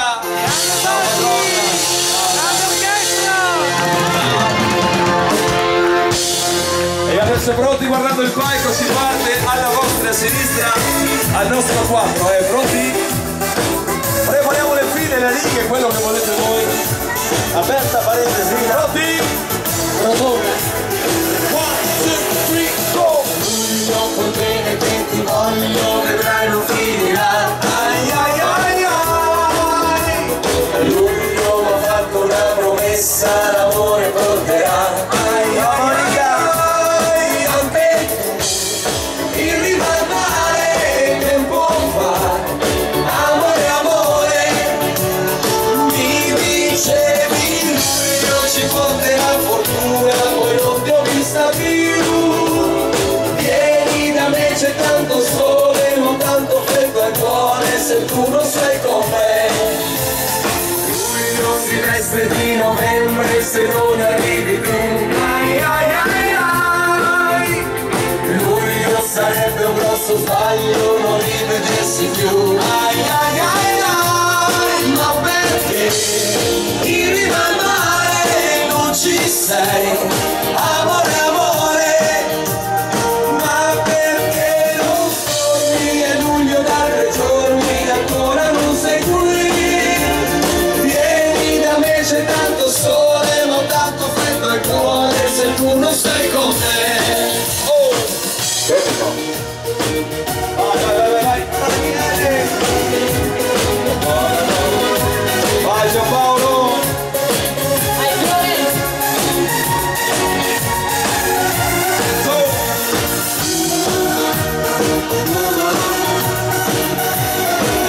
E adesso pronti guardando il palco, si parte alla vostra sinistra, al nostro 4, pronti? Prepariamo le file, le righe, quello che volete voi. Aperta parentesi, pronti? Pronto? 1, 2, 3, go! Luglio col bene che ti voglio, vedrai non finirà. Ai ai ai ai. Luglio mi ha fatto una promessa, l'amore porterà. Ai ai ai ai. Il riva al mare, tempo fa. Amore, amore. Mi dicevi, luglio ci porterà fortuna, poi non ti ho vista più. Vieni da me, c'è tanto sole, non tanto freddo al cuore, se tu non sei con me. Luglio si veste di novembre, se non arrivi tu. Ai ai ai ai. Luglio sarebbe un grosso sbaglio non rivedersi più. Ai ai ai ai. Ma perché in riva al mare non ci sei? Amore, amore. Ma perché non torni? È luglio da 3 giorni, ancora non sei qui. Vieni da me, c'è tanto sole, ma tanto freddo al cuore, se tu non sei con me. Oh! Vai. Vai Giampaolo.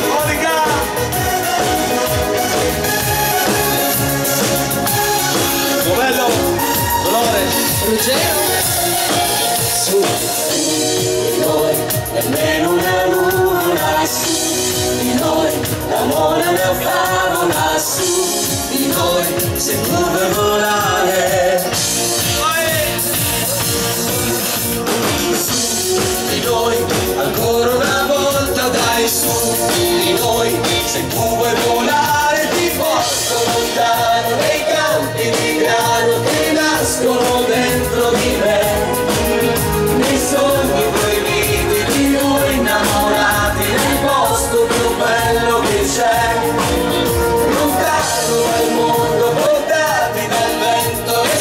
Monica. Bello. Dolores. Ruggero. Su di noi nemmeno una luna, su di noi l'amore è una favola, su di noi se tu vuoi volare. Su di noi ancora una volta, dai, su di noi se tu vuoi volare ti porto lontano nei campi di grano che nascono dentro di me. Nei sogni proibiti di noi innamorati, nel posto più bello che c'è, lontano dal mondo, portati dal vento e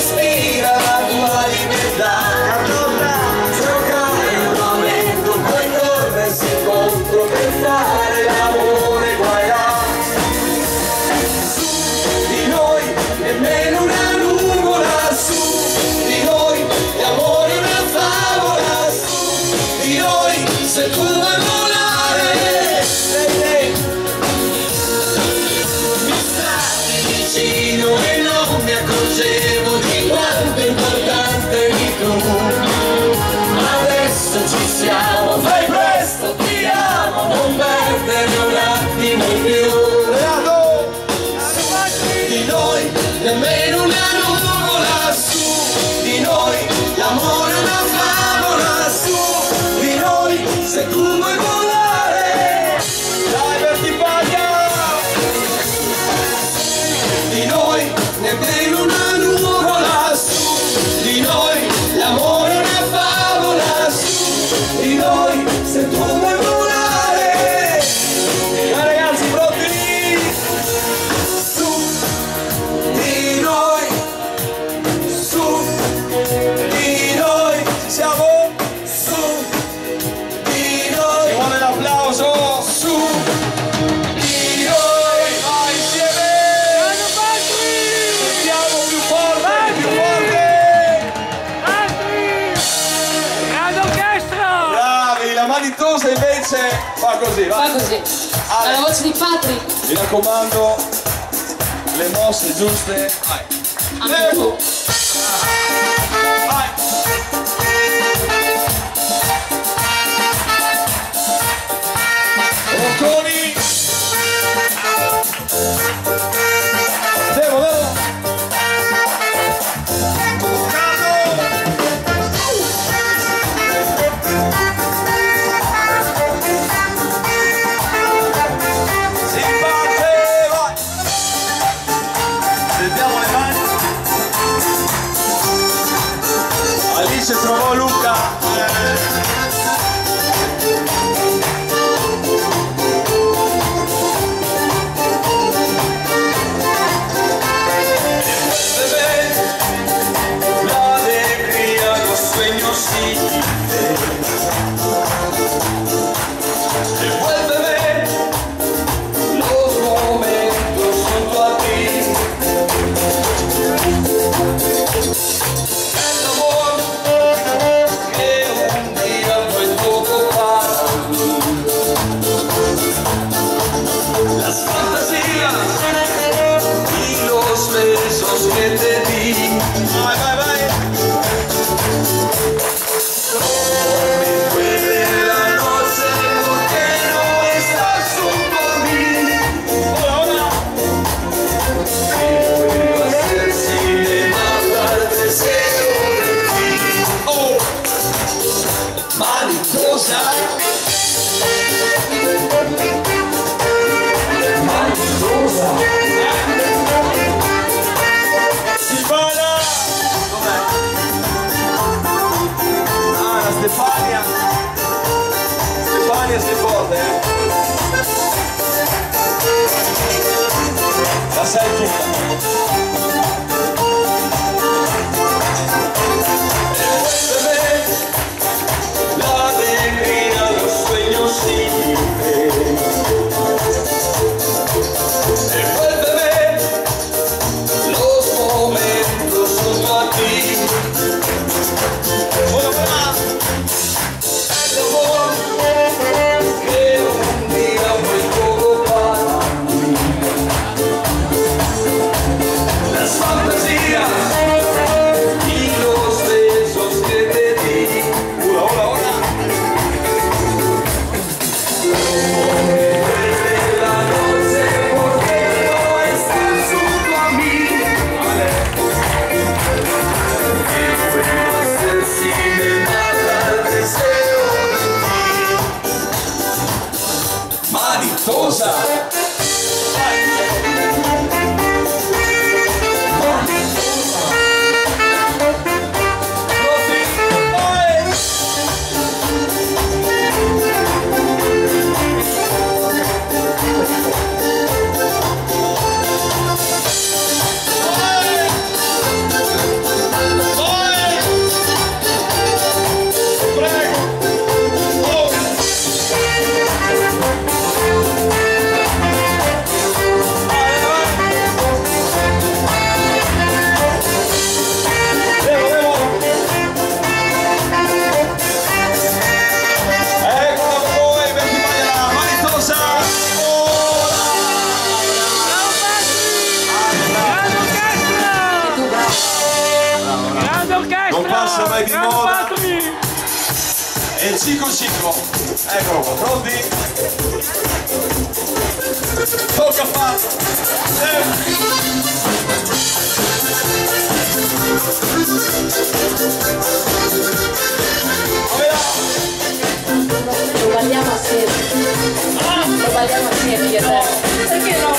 Manitosa invece fa così, va. Fa così. La voce di Patri. Mi raccomando, le mosse giuste. Vai. Anche tu. Vai. Rocconi. Devo. Alice trovò Luca. La alegría, los sueños y devuélveme los momentos junto a ti. Que te di. Vai, vai, vai. Me duele la noche porque no estás junto a mí. Hola, hola. ¿Qué puedo hacer si me mata el deseo de ti? Oh, Manitosa. Manitosa. Stefania sei forte, la sai tutta. La alegría, los sueños sin fe. Devuélveme los momentos junto a ti. Manitosa. Non passa mai di moda. E il ciclo. Eccolo qua, pronti? Tocca a fatto. Lo balliamo assieme. Lo balliamo assieme io e te. Perché no?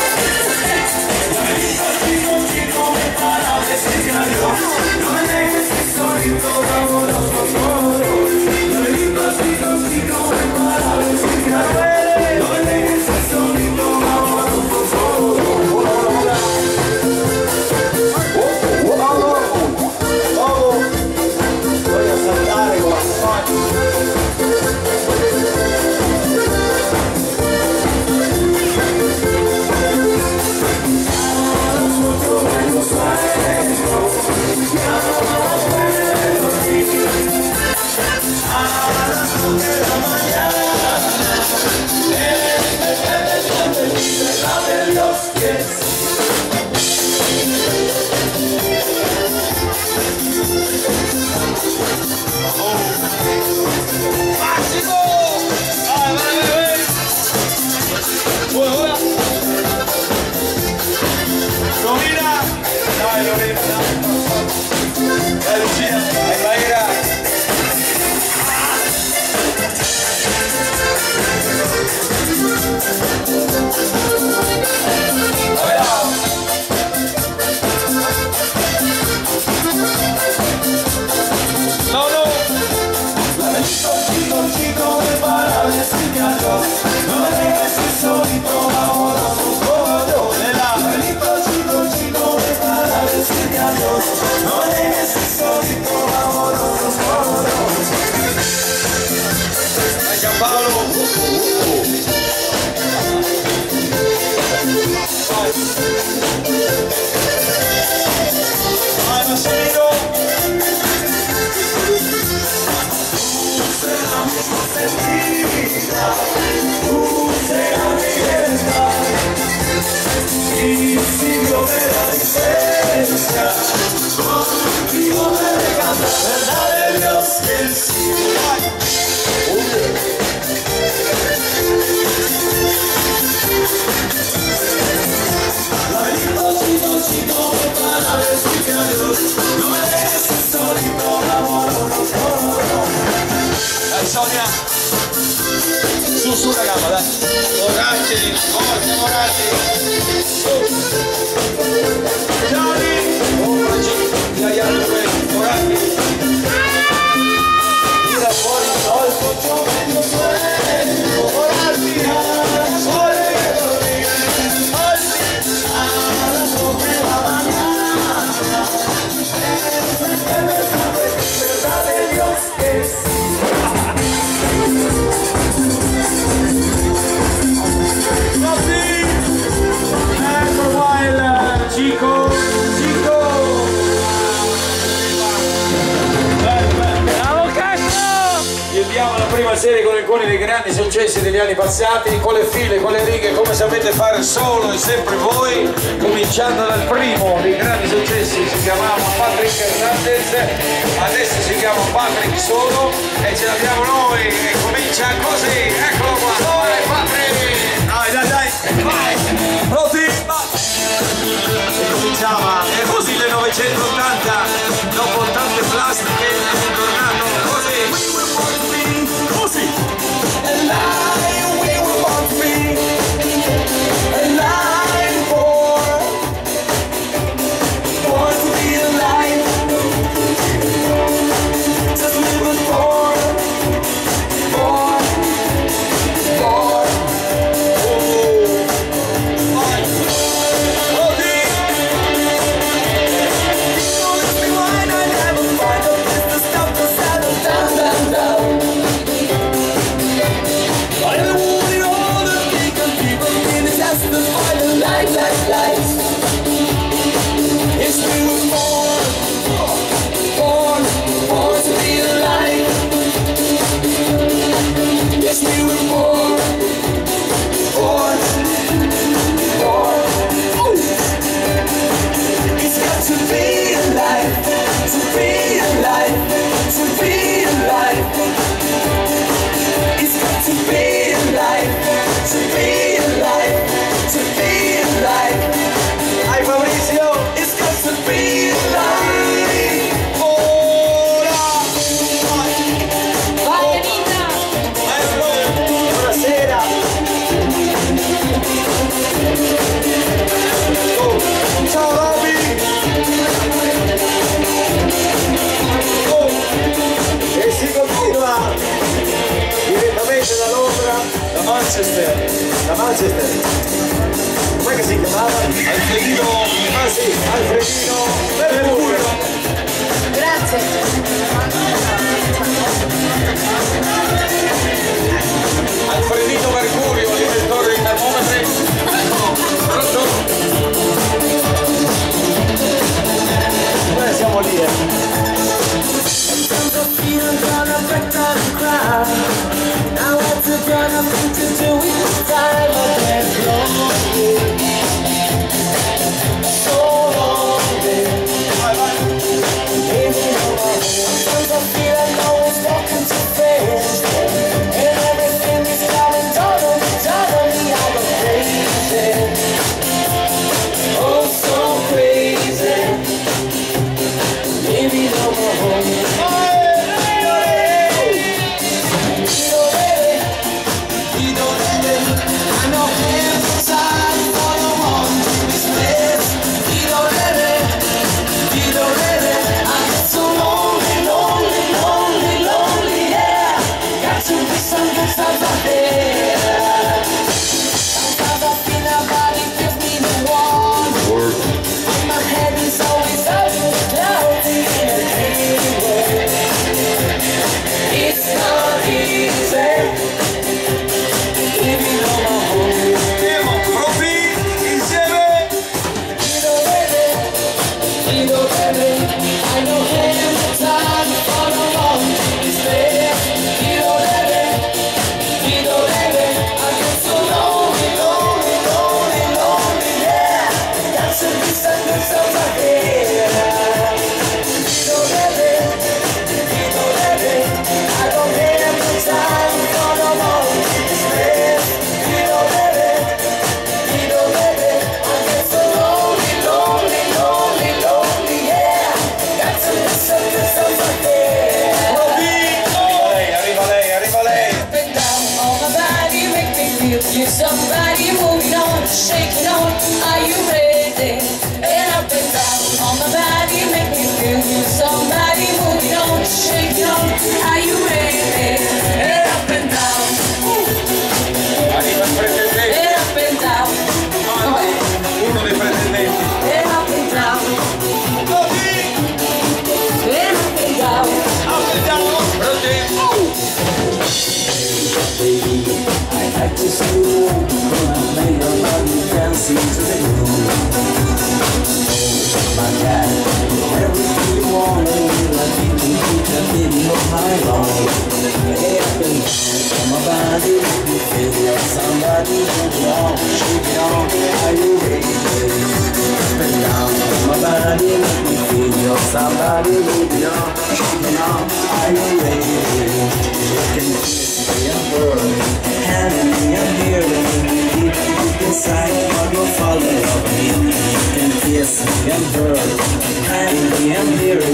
Dai Sonia, su la gamba, dai. Moratti, forza Moratti. Gianni, Moratti. Tira fuori il colpo, giovane, Moratti, serie con alcuni dei grandi successi degli anni passati, con le file, con le righe, come sapete fare solo e sempre voi, cominciando dal primo dei grandi successi, si chiamava Patrick Hernandez, adesso si chiama Patrick solo e ce l'abbiamo noi e comincia così, eccolo qua, vai Patrick! Dai, vai! Pronti? E cominciava, e così nel 1980, dopo tante plastiche, è tornato così! Alive, we were born free. Alive, born to be alive. Just living born. Da Manchester, com'è che si chiamava? Alfredino, Alfredino Mercurio. Grazie. Alfredino Mercurio, l'inventore dei termometri. Pronto? Noi siamo lì, Now what's it gonna be to do with time? I can't go so long, baby. Sometimes I feel like I was walking too fast, and everything is coming totally out of crazy. Oh, so crazy. Maybe no more home. Always out, cloudy in a dream. somebody moving on, shaking on. Are you ready? And up and down on my body, make me feel you. Somebody moving on, shaking on. Are you ready? And up and down. And up and down. Uno dei pretendenti. And up and down. And up and down. Baby, I like to see you when I play your body dancing to the groove. Oh my God, everything you want, I think you keep that baby on my own. Hey, up and down on my body, make me feel like somebody move it on, shake it on. Are you ready, baby? Up and down on my body, make me feel like somebody move it on, shake it on. Are you ready, baby? You can hand me a mirror, deep inside, I will fall in love with you. You can kiss me and burn, hand me a mirror,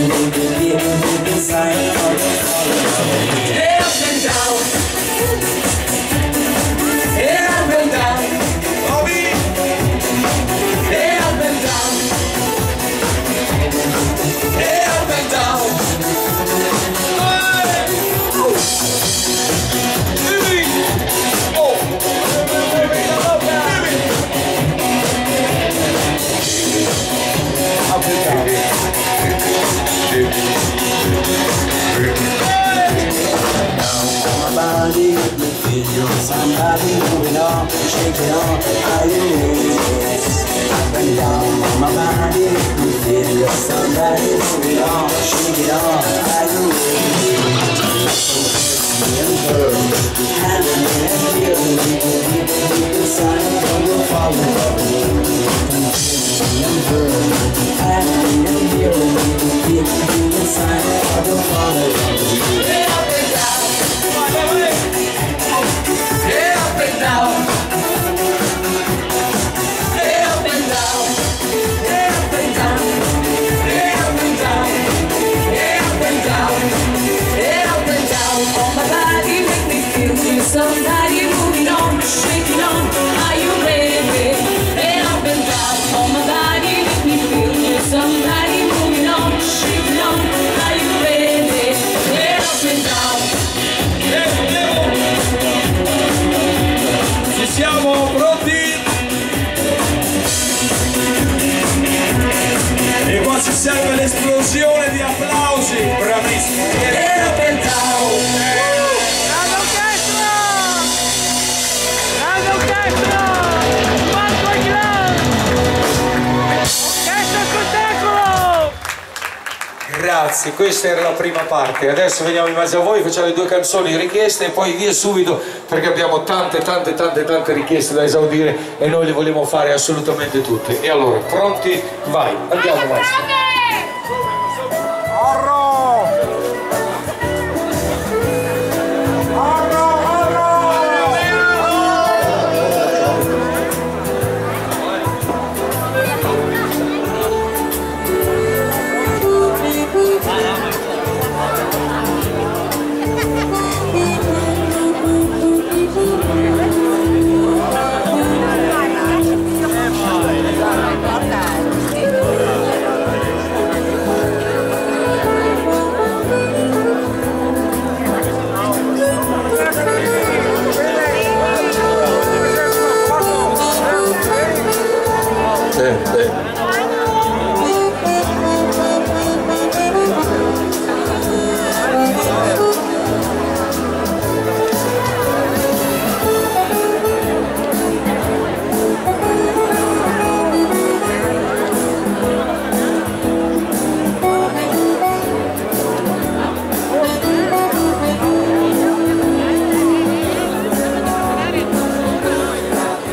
deep inside, I will fall in love with you. Hey, up and down. Hey, up and down. Hey, up and down. Hey, up and down. Somebody make me feel you. Somebody moving on, shake it on. Are you ready? Up and down on my body, make me feel you. Somebody moving on, shake it on. Are you ready? And burn, hand me and feel me. Deep inside, I will fall in love with you. And burn, hand me and feel me. Deep inside, I will fall in love with you. Hey, up and down. Hey, up and down. Hey, up and down. Hey, up and down. Hey, up and down. Hey, up and down. Hey, up and down. On my body, make me feel you. Somebody moving on, shaking on. Are you ready? Hey, up and down. On my body, make me feel you. Somebody moving on, shaking on. Are you ready? Hey, up and down. Ci siamo pronti? E qua ci serve l'esplosione di applausi. Bravissimo. Hey, up and down. Grande orchestra! Grande orchestra! Quanto è grande! Orchestra spettacolo! Grazie, questa era la prima parte. Adesso veniamo in mezzo a voi, facciamo le due canzoni richieste e poi via subito perché abbiamo tante richieste da esaudire e noi le vogliamo fare assolutamente tutte. E allora, pronti? Vai, andiamo maestro.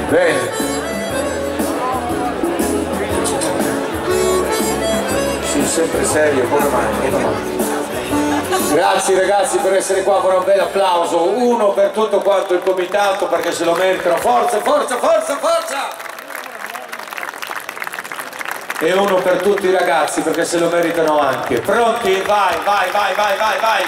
Bene. Sì, sempre serio, buona mano. Grazie ragazzi per essere qua con un bel applauso, uno per tutto quanto il comitato perché se lo meritano, forza, forza, forza, forza! E uno per tutti i ragazzi perché se lo meritano anche. Pronti? Vai, vai, vai, vai, vai, vai!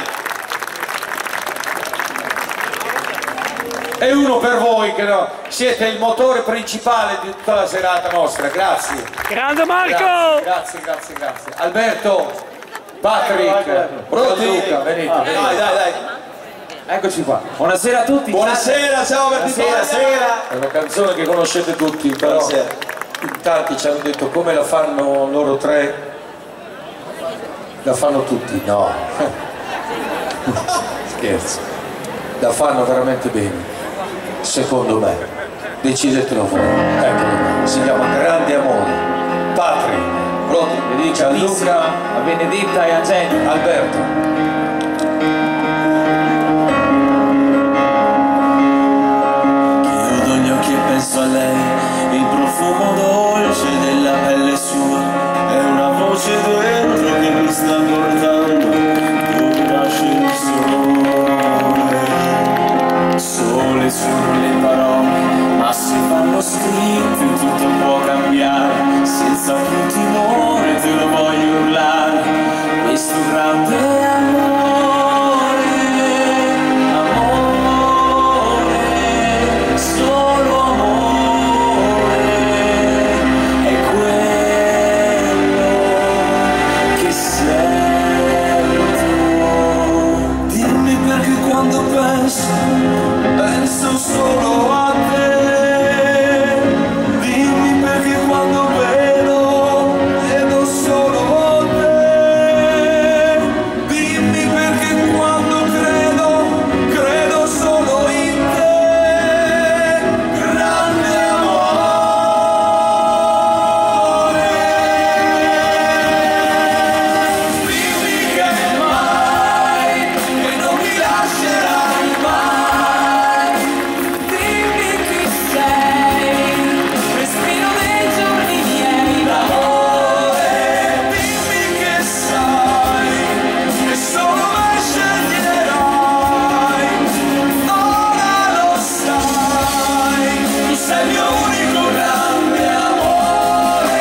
e uno per voi che siete il motore principale di tutta la serata nostra. Grazie. Grande Marco! Grazie. Alberto, Patrick, Luca, venite. Dai. Eccoci qua. Buonasera a tutti. Buonasera, ciao Bertino. Buonasera. È una canzone che conoscete tutti, però in tanti ci hanno detto come la fanno loro tre. La fanno tutti, no. Scherzo. La fanno veramente bene. Secondo me. Decidetelo voi. Eccolo. Si chiama Grande Amore. Patrick, pronto? Dedica a Luca, A Benedetta e a Jenny. Alberto. Chiudo gli occhi e penso a lei, il profumo dolce della pelle sua, è una voce dentro che mi sta portando dove nasce il sole. Sole sono le parole, ma se vanno scritte tutto può cambiare, senza più timore te lo voglio urlare, questo grande amore, amore, solo amore, è quello che sento. Dimmi perché quando penso solo a te. Dimmi perché quando vedo solo te. Dimmi perché quando credo solo in te. Grande amore. Dimmi che mai, che non mi lascerai mai. Dimmi chi sei, respiro nei giorni miei d'amore. Dimmi che sai, che solo me sceglierai. Ora lo sai, tu sei il mio unico grande amore.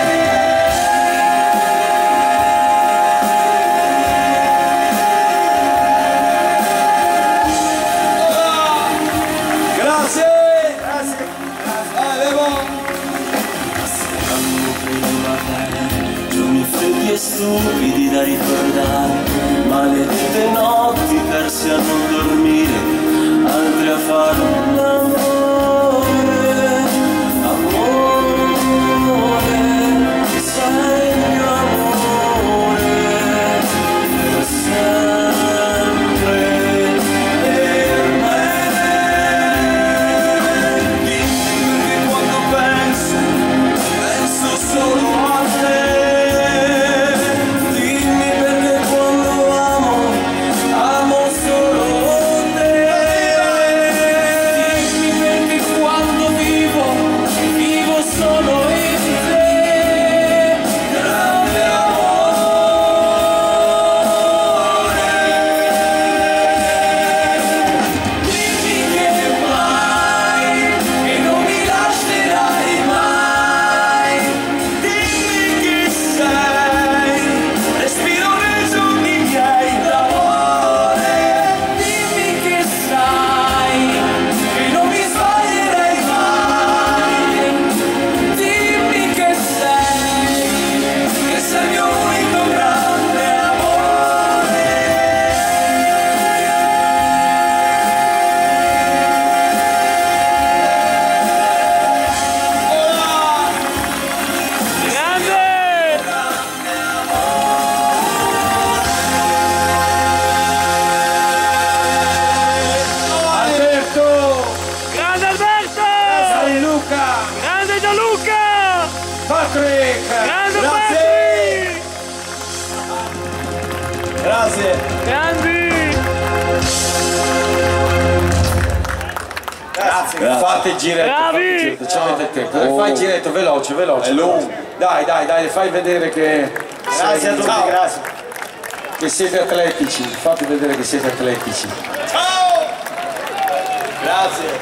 Grazie! Giorni freddi e stupidi da ricordare, maledette notti perse a non dormire, altre a fare un amore, amore, sei il mio amore, per sempre, per me. Dimmi perché quando penso solo a te. Dimmi perché quando amo solo te. Dimmi perché quando vivo solo in te. Grande amore. Dimmi che mai, che non mi lascerai mai. Dimmi chi sei, respiro nei giorni miei d'amore. Dimmi che sai, che non mi sbaglierei mai. Dimmi che sei il mio unico grande amore. Grande! Alberto, Grande Alberto! Dai Luca, Grande Gianluca! Patrick. Grande Grazie! Patrick! Grazie! Grandi! Grazie! Fate il giretto, Bravi! fate il giretto, ci avete tempo. Fai il giretto veloce. È lungo. Dai, fai vedere che Grazie a tutti, grazie! che siete atletici. Fate vedere che siete atletici. Ciao! Grazie!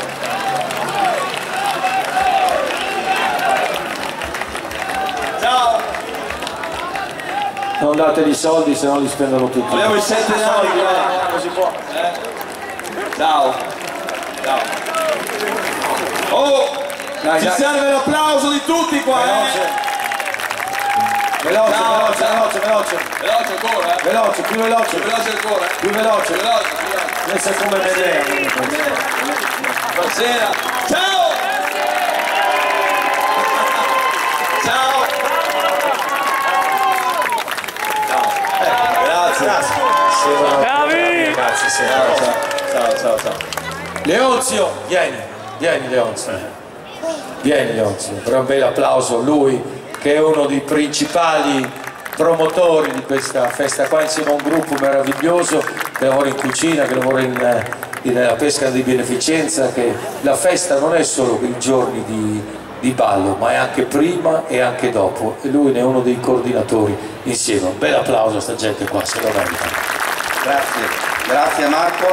Ciao! Non dategli soldi, se no li spendono tutti. Abbiamo i 7 nani, non si può. Ciao! Oh, Dai, ci dai. serve l'applauso di tutti qua, Veloce, Ciao, veloce, veloce, veloce, Veloce ancora, veloce, più veloce, Veloce ancora, più veloce. Veloce. Adesso è come Medea. Buonasera. Ciao. Ciao. Grazie. Bravi! Grazie, sì. Ciao. Leonzio, vieni Leonzio. Vieni Leonzio, per un bel applauso a lui che è uno dei principali promotori di questa festa qua, insieme a un gruppo meraviglioso che lavora in cucina, che lavora nella pesca di beneficenza, che la festa non è solo i giorni di ballo, ma è anche prima e anche dopo, e lui ne è uno dei coordinatori insieme. Un bel applauso a sta gente qua, se lo merita. Grazie Marco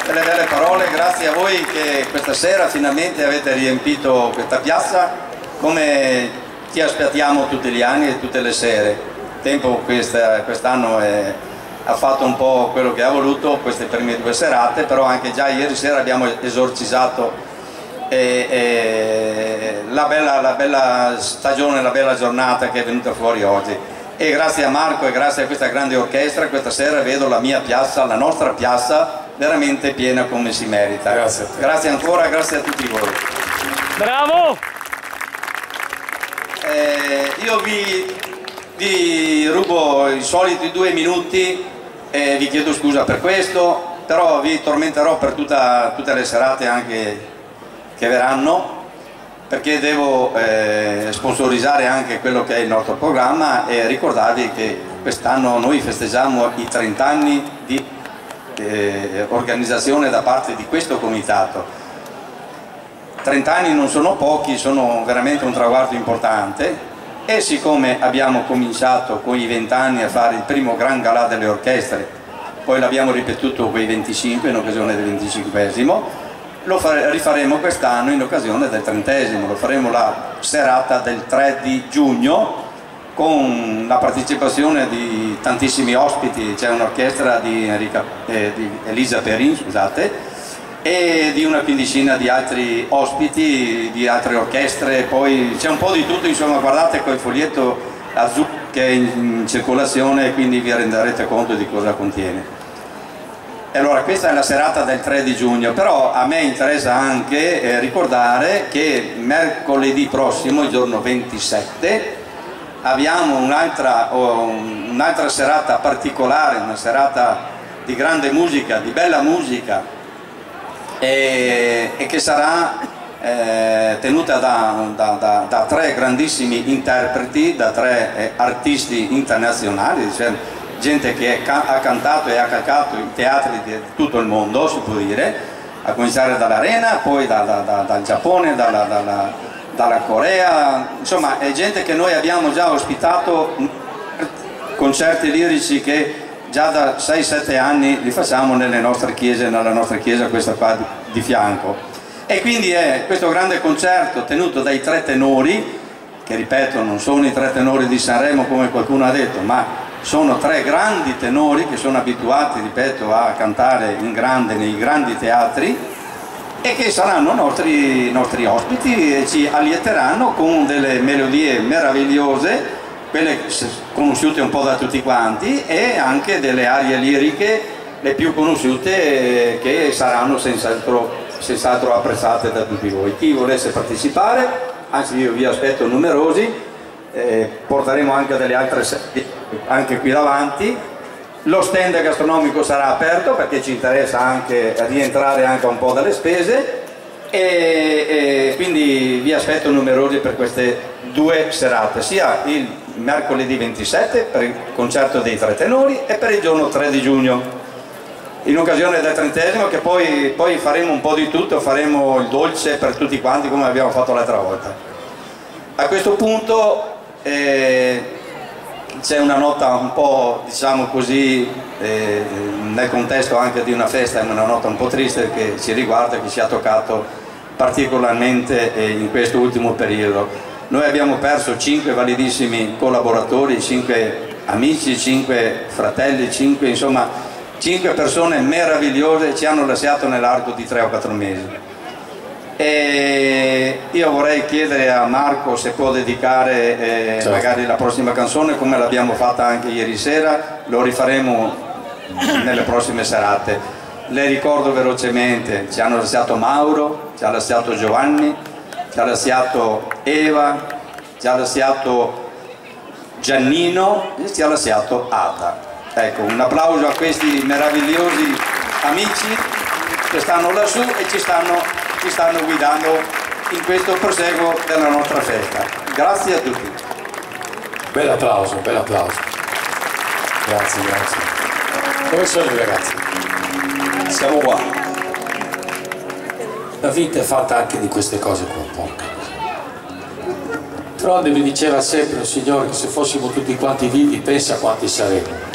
per le belle parole, grazie a voi che questa sera finalmente avete riempito questa piazza come ti aspettiamo tutti gli anni e tutte le sere. Il tempo quest'anno ha fatto un po' quello che ha voluto queste prime 2 serate, però anche già ieri sera abbiamo esorcizzato la bella stagione, la bella giornata che è venuta fuori oggi. E grazie a Marco e grazie a questa grande orchestra questa sera vedo la mia piazza, la nostra piazza veramente piena come si merita. Grazie a te. Grazie ancora, grazie a tutti voi. Bravo! Io vi rubo i soliti 2 minuti e vi chiedo scusa per questo, però vi tormenterò per tutte le serate anche che verranno, perché devo sponsorizzare anche quello che è il nostro programma e ricordarvi che quest'anno noi festeggiamo i 30 anni di organizzazione da parte di questo comitato. 30 anni non sono pochi, sono veramente un traguardo importante, e siccome abbiamo cominciato con i 20 anni a fare il primo gran galà delle orchestre, poi l'abbiamo ripetuto con i 25 in occasione del 25esimo, lo rifaremo quest'anno in occasione del 30esimo, lo faremo la serata del 3 di giugno con la partecipazione di tantissimi ospiti. C'è un'orchestra di Elisa Perin, scusate, e di una quindicina di altri ospiti, di altre orchestre, poi c'è un po' di tutto, insomma guardate quel foglietto azzurro che è in circolazione, quindi vi renderete conto di cosa contiene. E allora questa è la serata del 3 di giugno, però a me interessa anche ricordare che mercoledì prossimo, il giorno 27, abbiamo un'altra serata particolare, una serata di grande musica, di bella musica, e che sarà tenuta da 3 grandissimi interpreti, da 3 artisti internazionali, cioè gente che ha cantato e ha calcato i teatri di tutto il mondo, si può dire, a cominciare dall'Arena, poi dal Giappone, dalla Corea, insomma è gente che noi abbiamo già ospitato, concerti lirici che già da 6-7 anni li facciamo nelle nostre chiese, nella nostra chiesa questa qua di fianco. E quindi è questo grande concerto tenuto dai 3 tenori, che ripeto non sono i 3 tenori di Sanremo come qualcuno ha detto, ma sono 3 grandi tenori che sono abituati, ripeto, a cantare in grande nei grandi teatri e che saranno nostri ospiti e ci allieteranno con delle melodie meravigliose, quelle conosciute un po' da tutti quanti, e anche delle arie liriche, le più conosciute, che saranno senz'altro apprezzate da tutti voi. Chi volesse partecipare, anzi io vi aspetto numerosi, porteremo anche delle altre sedie anche qui davanti. Lo stand gastronomico sarà aperto perché ci interessa anche rientrare anche un po' dalle spese, e quindi vi aspetto numerosi per queste 2 serate, sia il mercoledì 27 per il concerto dei 3 tenori e per il giorno 3 di giugno in occasione del 30esimo, che poi faremo un po' di tutto, faremo il dolce per tutti quanti come abbiamo fatto l'altra volta. A questo punto c'è una nota un po', diciamo così, nel contesto anche di una festa, è una nota un po' triste che ci riguarda, che ci ha toccato particolarmente in questo ultimo periodo. Noi abbiamo perso 5 validissimi collaboratori, 5 amici, 5 fratelli, 5 insomma 5 persone meravigliose ci hanno lasciato nell'arco di 3 o 4 mesi. E io vorrei chiedere a Marco se può dedicare magari la prossima canzone, come l'abbiamo fatta anche ieri sera, lo rifaremo nelle prossime serate. Le ricordo velocemente: ci hanno lasciato Mauro, ci ha lasciato Giovanni, ci ha lasciato Eva, ci ha lasciato Giannino e ci ha lasciato Ada. Ecco, un applauso a questi meravigliosi amici che stanno lassù e ci stanno guidando in questo proseguo della nostra festa. Grazie a tutti. Bel applauso, bel applauso. Grazie, grazie. Dove sono i ragazzi? Siamo qua. La vita è fatta anche di queste cose qua, porca. Tronde mi diceva sempre un signore che se fossimo tutti quanti vivi, pensa quanti saremmo.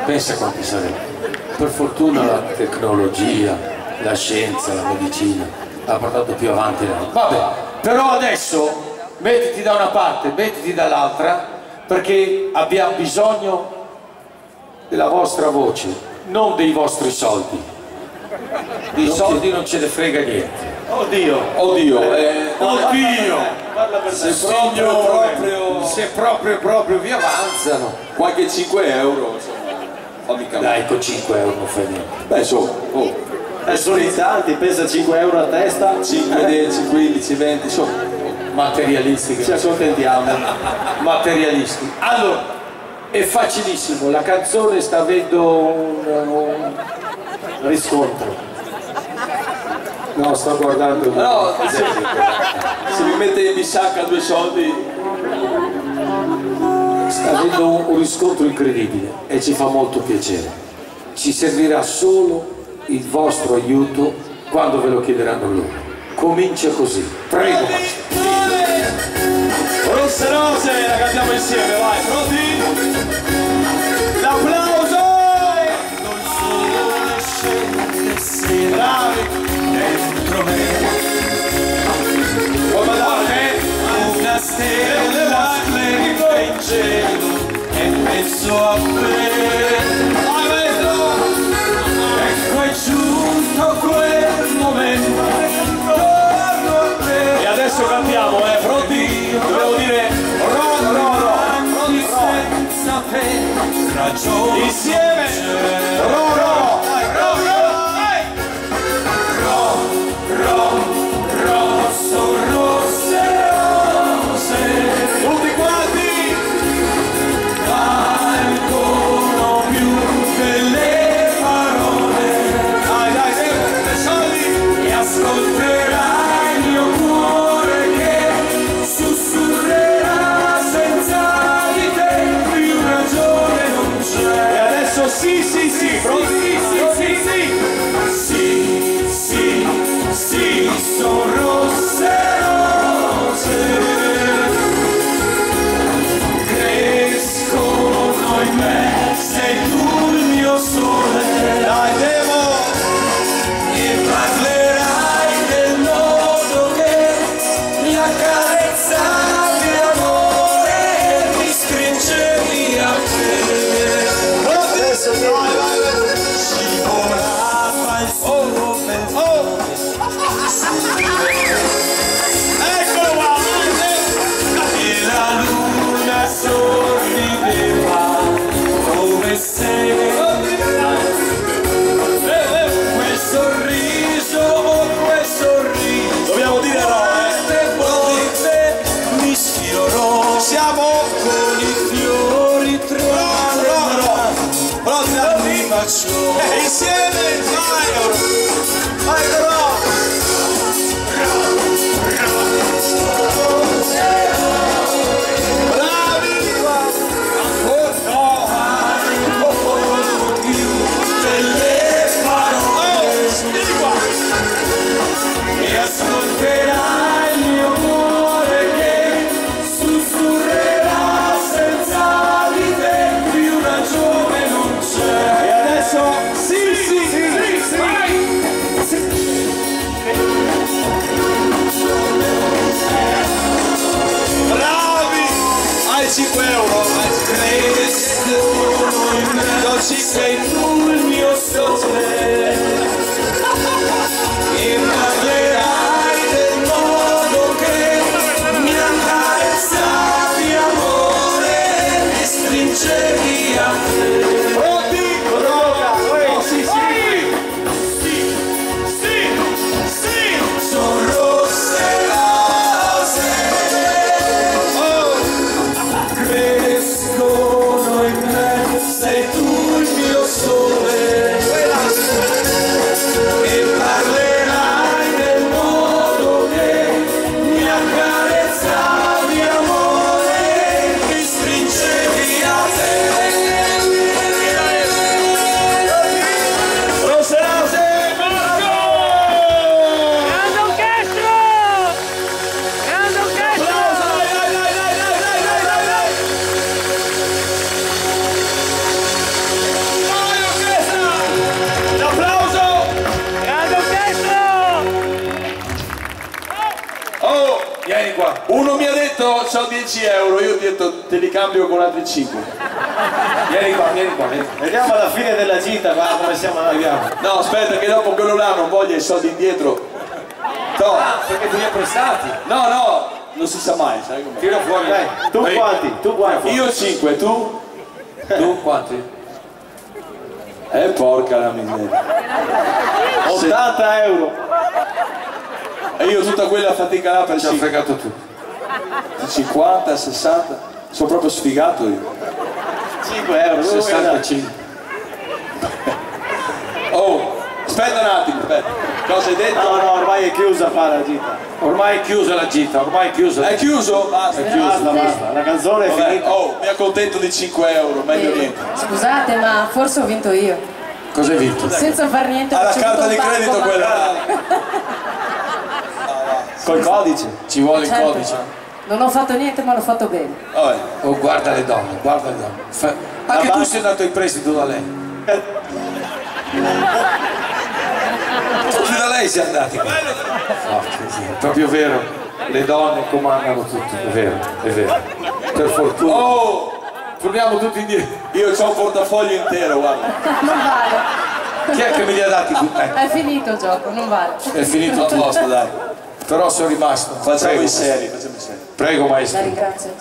Pensa quanti saremmo. Per fortuna la tecnologia, la scienza, la medicina ha portato più avanti. Vabbè, però adesso mettiti da una parte, mettiti dall'altra, perché abbiamo bisogno della vostra voce, non dei vostri soldi. Di soldi non ce ne frega niente. Oddio. Oddio, se proprio vi avanzano. Qualche 5 euro, insomma. Fammi cambiare. Dai, con 5 euro non fai niente. Beh, insomma, sono in tanti, pensa 5 euro a testa. 5, 10, 15, 20, insomma. Materialisti. Ci accontentiamo. Materialisti. Allora, è facilissimo, la canzone sta avendo un riscontro. No, sto guardando. No, se mi mette in bisacca 2 soldi. Sta avendo un riscontro incredibile e ci fa molto piacere. Ci servirà solo il vostro aiuto quando ve lo chiederanno loro. Comincia così. Prego, maestro. Rosse rose, la cantiamo insieme, vai, pronti? L'applauso! Non sole scende, bravi, dentro me. Vuoi mandare? Una stella splendida in cielo e penso a me. Vai maestro! Ecco è giunto quel momento, torno a te. E adesso cantiamo, pronti? Dobbiamo dire senza te, ragione insieme, rosso, rosse, rose, tutti quanti valgono più delle parole. Dai, soldi e ascolterai il mio cuore che sussurrerà senza di te, più ragione non c'è. E adesso sì, pronti? Sì, sono rosse rose, crescono in me, sei tu il mio sole. Dai, devo, e parlerai del modo che mi accarezza di amore e mi stringe via te. Adesso scivolava il suo perfume. Eccolo qua! E la luna sorrideva come se quel sorriso, dobbiamo dire no, volte mi sfiorò. Siamo con i fiori tra le mani, mi baciò. Insieme, vai però! Ascolterai il mio cuore che sussurrerà senza di te, più ragione non c'è. E adesso sì, vai! qua. Uno mi ha detto c'ho 10 euro, io ho detto te li cambio con altri 5. Vieni qua, vieni qua. Vediamo alla fine della gita, guarda come siamo arrivati. No, aspetta che dopo quello là non voglia i soldi indietro. No, Perché tu li hai prestati. no, non si sa mai, sai com'è. Tira fuori. Dai, tu Vai. quanti? Tu quanti? Io 5, tu? Tu quanti? Porca la miseria. 80 euro. E io tutta quella fatica là per Ci ha fregato tu. 50, 60. Sono proprio sfigato io. 5 euro. 65. Oh, aspetta un attimo, aspetta. Cosa hai detto? No, ormai è chiusa fa la gita. Ormai è chiusa la gita, ormai è chiusa. È chiuso? Basta, è chiuso. Basta. La canzone è Vabbè, finita. oh, mi accontento di 5 euro, meglio niente. Scusate, ma forse ho vinto io. Cosa hai vinto? Senza far niente. ho Ha la ricevuto carta un di credito bancomat. quella. Col codice. Ci vuole il Certo. codice. Non ho fatto niente, ma l'ho fatto bene. Vabbè. Oh, guarda le donne, guarda le donne. Anche tu sei andato in prestito da lei. Tutti da lei siamo andati. È proprio vero, le donne comandano tutto, è vero, è vero. Per fortuna. Oh, Torniamo tutti indietro. io ho un portafoglio intero, guarda. Non vale. Chi è che me li ha dati? È finito il gioco, non vale. È finito A tutto. posto, dai. Però sono rimasto. Facciamo Prego, i seri, facciamo i seri. Prego La maestro. ringrazio.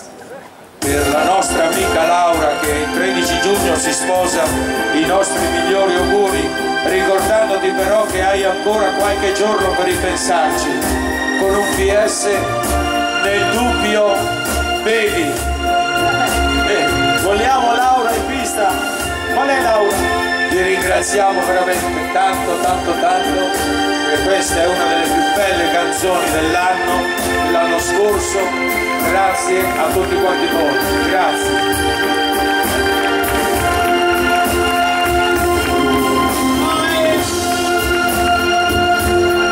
Per la nostra amica Laura che il 13 giugno si sposa, i nostri migliori auguri, ricordandoti però che hai ancora qualche giorno per ripensarci. Con un PS, nel dubbio, bevi. Vogliamo Laura in pista. Qual è Laura? Ti ringraziamo veramente tanto, tanto, tanto, perché questa è una delle più belle canzoni dell'anno scorso. Grazie a tutti quanti voi, grazie.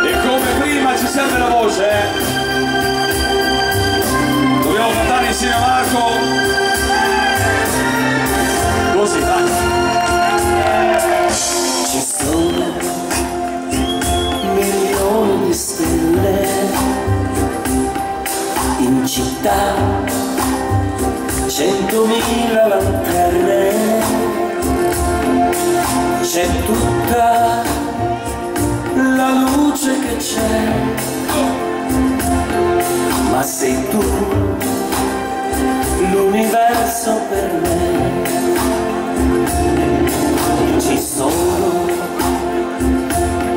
E come prima ci serve la voce, Dobbiamo cantare insieme a Marco. Così, vai. Ci sono milioni di stelle in città, 100.000 lanterne, c'è tutta la luce che c'è, ma sei tu l'universo per me. Ci sono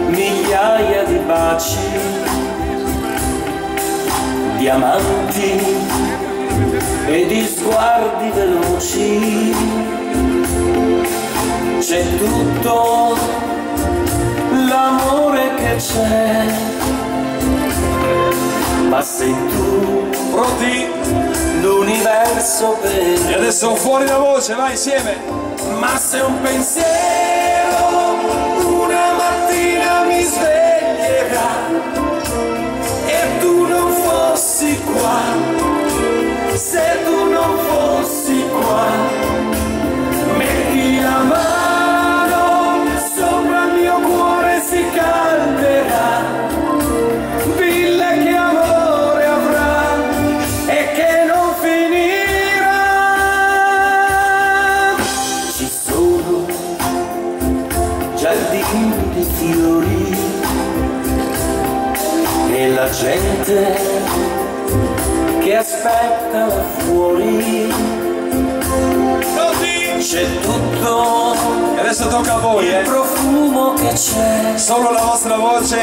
migliaia di baci, diamanti e di sguardi veloci, c'è tutto l'amore che c'è, ma sei tu Pronti? l'universo per E adesso fuori la voce, vai insieme. Ma se un pensiero una mattina mi sveglierà e tu non fossi qua, se tu non fossi qua, metti la mano sopra il mio cuore, si calderà, dille che amore avrà e che non finirà. Ci sono giardini di fiori e la gente che aspetta là fuori, c'è tutto E adesso tocca a voi, il profumo che c'è, Solo la vostra voce.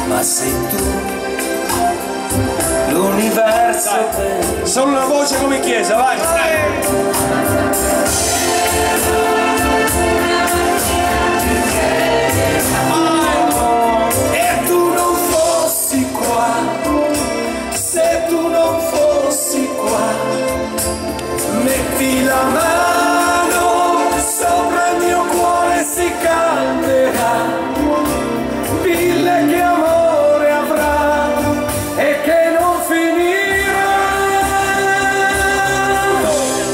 ma sei tu l'universo per Solo una voce come in chiesa, vai. e tu non fossi qua, se tu non fossi qua, metti la mano sopra il mio cuore, si calderà, dille che amore avrà e che non finirà.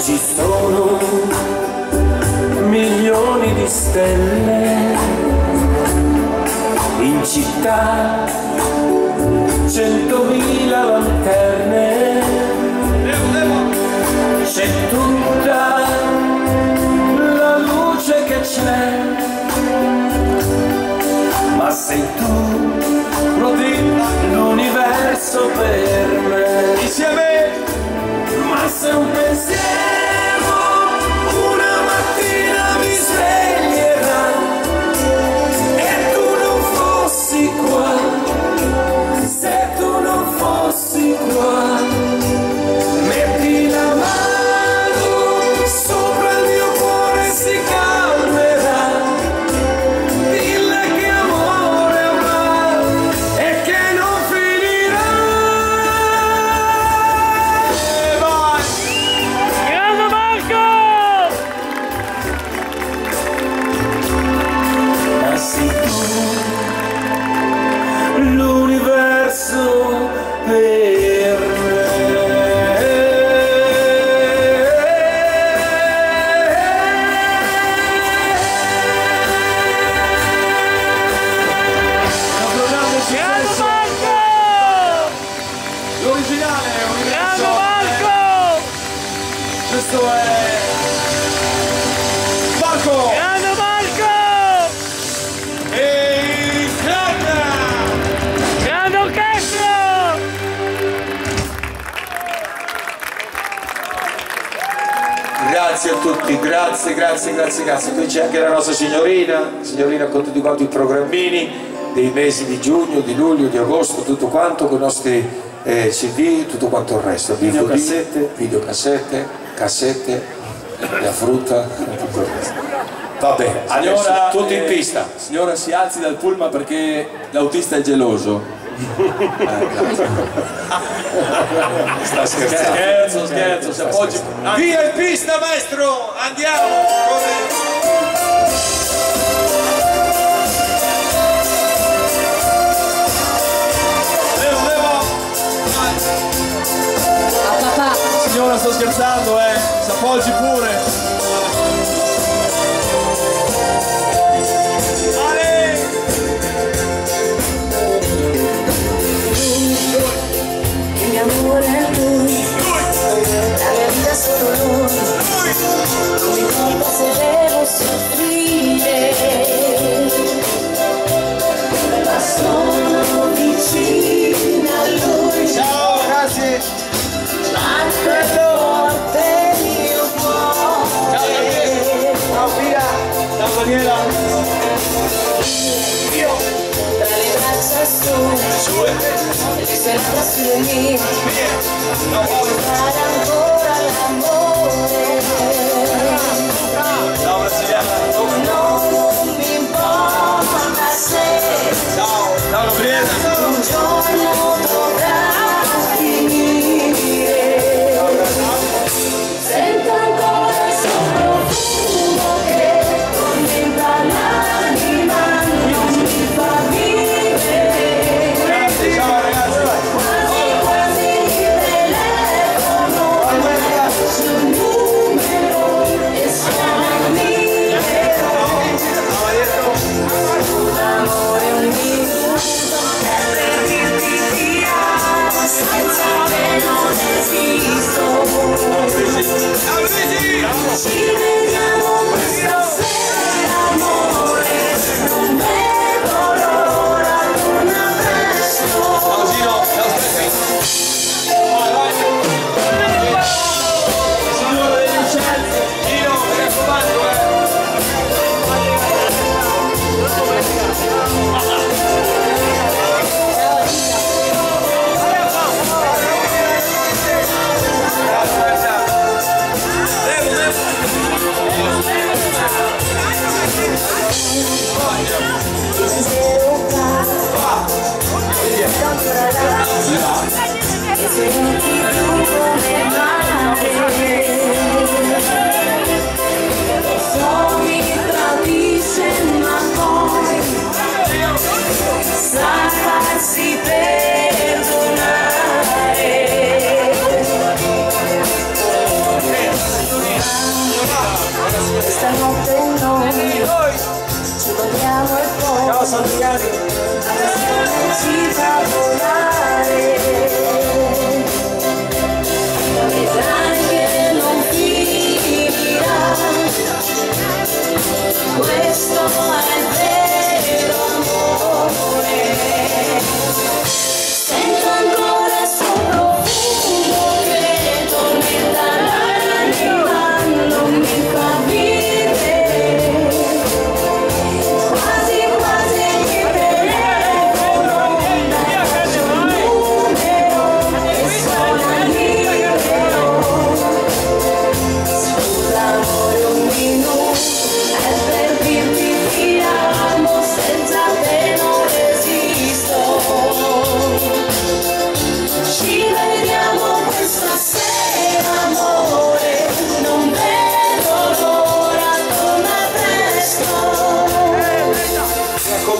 Ci sono milioni di stelle in città, 100.000 lanterne, c'è tutta la luce che c'è, ma sei tu, rodi l'universo per me. Insieme! Ma sei un pensiero, una mattina mi sveglierà e tu non fossi qua, se tu non fossi qua. Metti la mano sopra il mio cuore, si calmerà. Dille che amore avrà e che non finirà. E vai! Grande Marco! Ma sei tu, l'universo per me. Grande Marco! L'originale è un Grande universo. Marco! Questo è Marco Grande Marco! e il clan. Grande orchestra! Grazie a tutti, grazie. Qui c'è anche la nostra signorina con tutti quanti i programmini dei mesi di giugno, di luglio, di agosto, tutto quanto con i nostri CD, tutto quanto il resto, videocassette, cassette, la frutta, tutto il resto. Vabbè, adesso tutti in pista. Signora, si alzi dal pullman perché l'autista è geloso. Sta scherzando. Scherzo, se appoggi... Via in pista maestro, andiamo! A papà. Signora, sto scherzando, si appoggi pure. Il mio amore è lui, la mia vita è solo lui. Non mi importa se devo soffrire, ma sono vicina a lui. Ciao, grazie. Batte forte il mio cuore. Ciao Pia. Ciao Daniela. Io tra le braccia sue, e le sue labbra sulle mie, voglio fare ancora l'amore. Ciao brasiliana. Non mi importa se Ciao Gabriele. un giorno dovrà finire. Sento ancora il suo profumo che tormenta l'anima, non mi fa vivere. Ciao ragazzi. Quasi mi telefono sul numero e suona il mio. L'amore è un minuto, è per dirti ti amo senza che non esisto. Ci vediamo questa sera, amore, non vedo l'ora, torna presto. Ciao Gino. Ciao Steffi. Signore degli uccelli. Gino, mi raccomando, Mi tradisce ma poi sa farsi perdonare. Stanotte noi ci vogliamo e poi ciao Santiani. la passione ci fa volare. Vedrai che non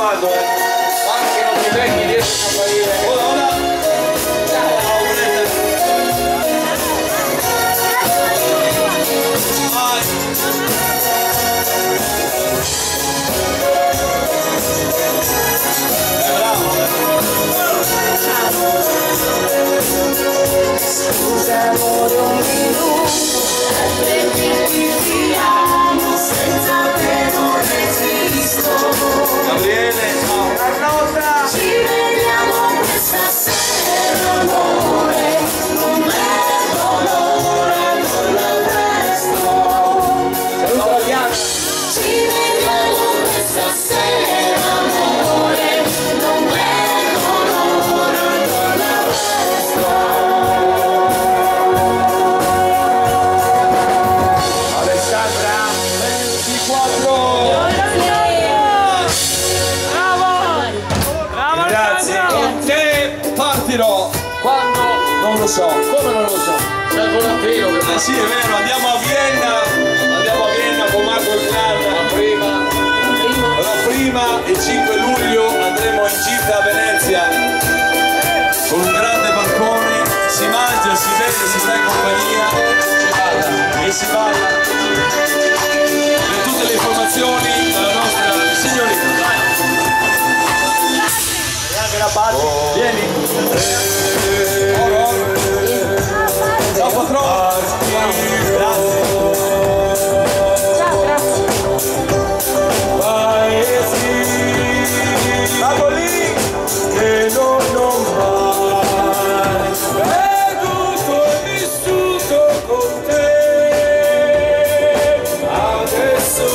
raccomando, Anche non mi vecchi dietro a apparire. Scusa amore un minuto, altrimenti ti amo, senza te non resisto. Gabriele, Carlotta, Ci vediamo questa sera amore, non vedo l'ora, non la presto. Saluta la Bianca. Ci vediamo questa sera amore, non vedo l'ora, non la presto. Alessandra, 24. Bravo Grazie, Alessandro! con te partirò. Quando? Non lo so. Come non lo so? C'è il volantino che fa. Sì, è vero, andiamo a Vienna con Marco il Clan. La prima, il 5 luglio andremo in gita a Venezia con un grande balcone, si mangia, si beve, si sta in compagnia e si balla. Per tutte le informazioni dalla nostra signorina. E anche la parte. Vieni. Ciao patrono. Grazie. Ciao, grazie. Vado lì che non mai veduto e vissuto con te, adesso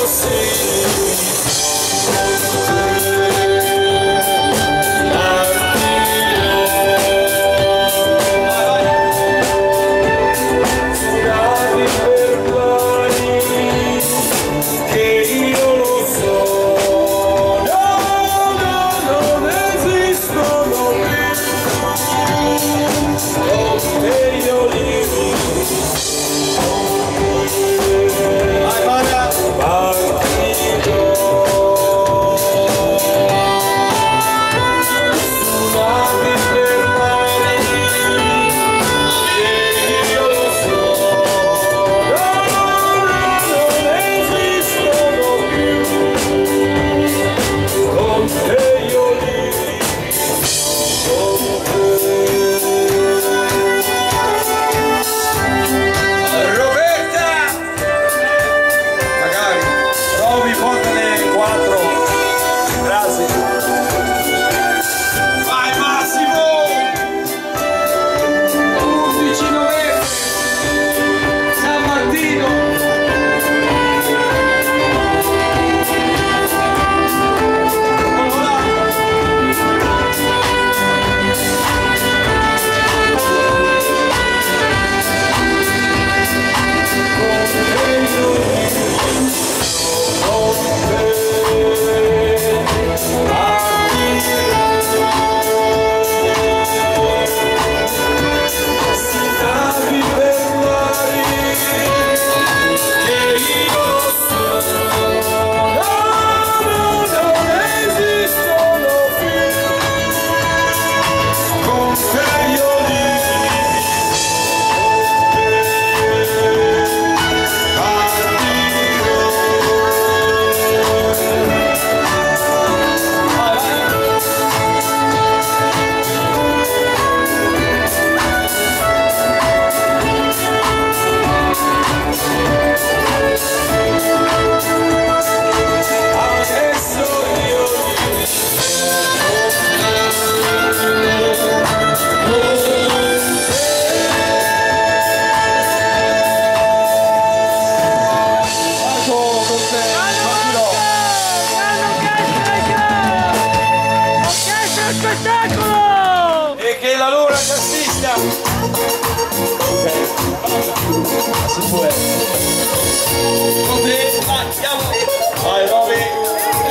Vai Roby,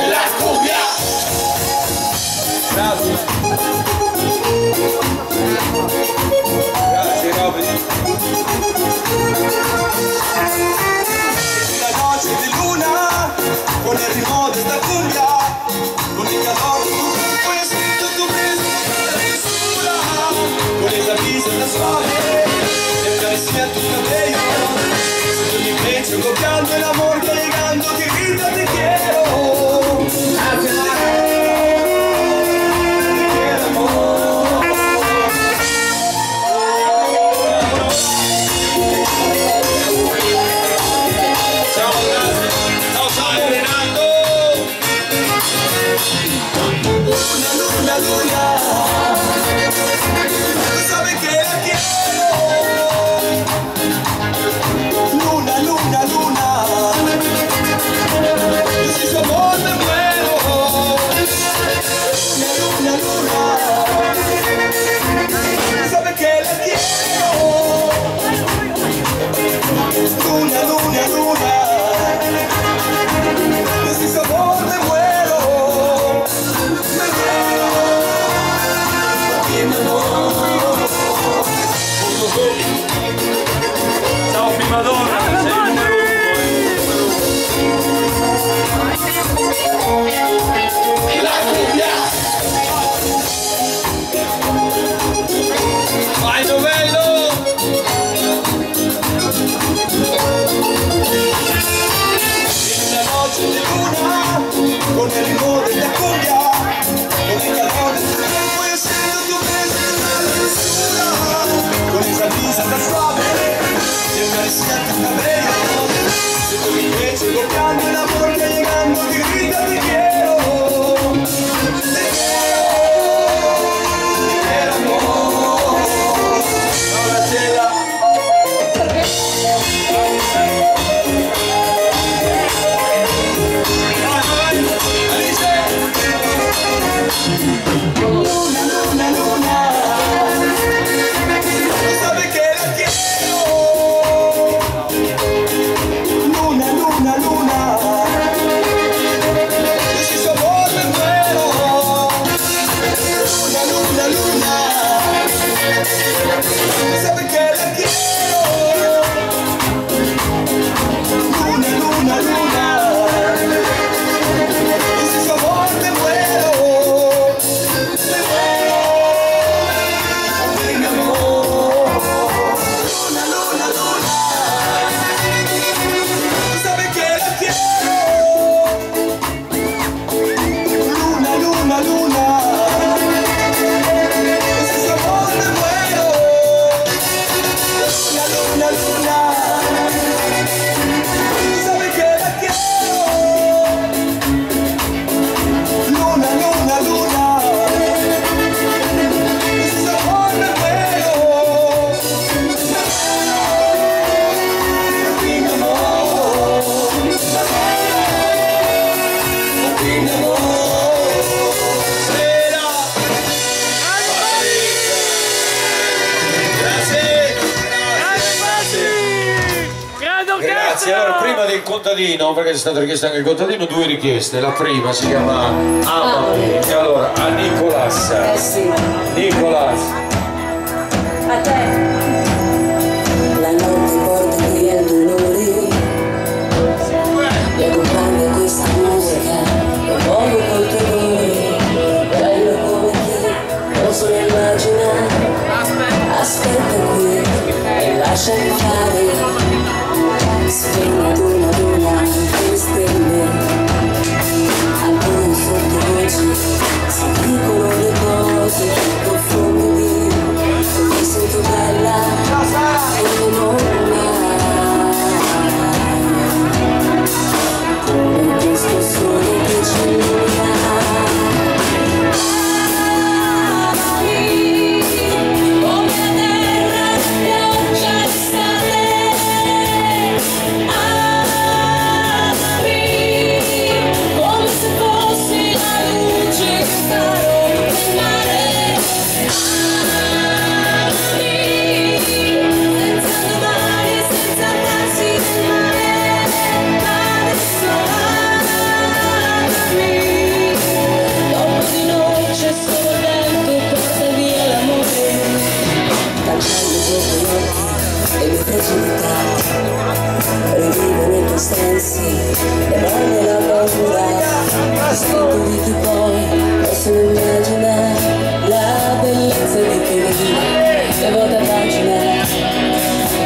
la cumbia! Grazie. Grazie Roby. Una noche de luna, con el ritmo de esta cumbia, con con esa brisa tan suave, te parecía tu cabello, sobre mi pecho golpeando el amor que llegando te grita te quiero. Ciao prima donna, sei il numero uno. La cumbia! Vai Novello! In una noche de luna, con el ritmo de la cumbia, con el calor de tu cuerpo y siento tu beso en la dulzura, con esa brisa tan suave, te parecía tu cabello, siento mi pecho golpeando el amor que llegando te grita te quiero, amor. Ahora Cela. Luna, luna, luna, sabe que la quiero. Luna, luna, luna, yo si su amor me muero. Luna, luna, luna, sabe que la quiero. Luna, luna, luna, yo si su amor me muero. Grazie, allora prima del contadino, perché è stato richiesto anche il contadino, due richieste. La prima si chiama Amami, e allora a Nicolas. Sì. Nicolas. A te. La notte porta via il dolore, mi accompagna questa musica, lo muovo col tuo cuore, bello come te, non so immaginare, aspetta qui e lasciami fare. Spegna luna, luna, le stelle, alcune sottovoci, si dicono le cose più profonde, mi sento bella come non mai, come questo sole che ci illumina. Rivivo nei tuoi sensi, e voglio la paura, spinto di chi poi possono immaginare la bellezza di te, le vuote pagine,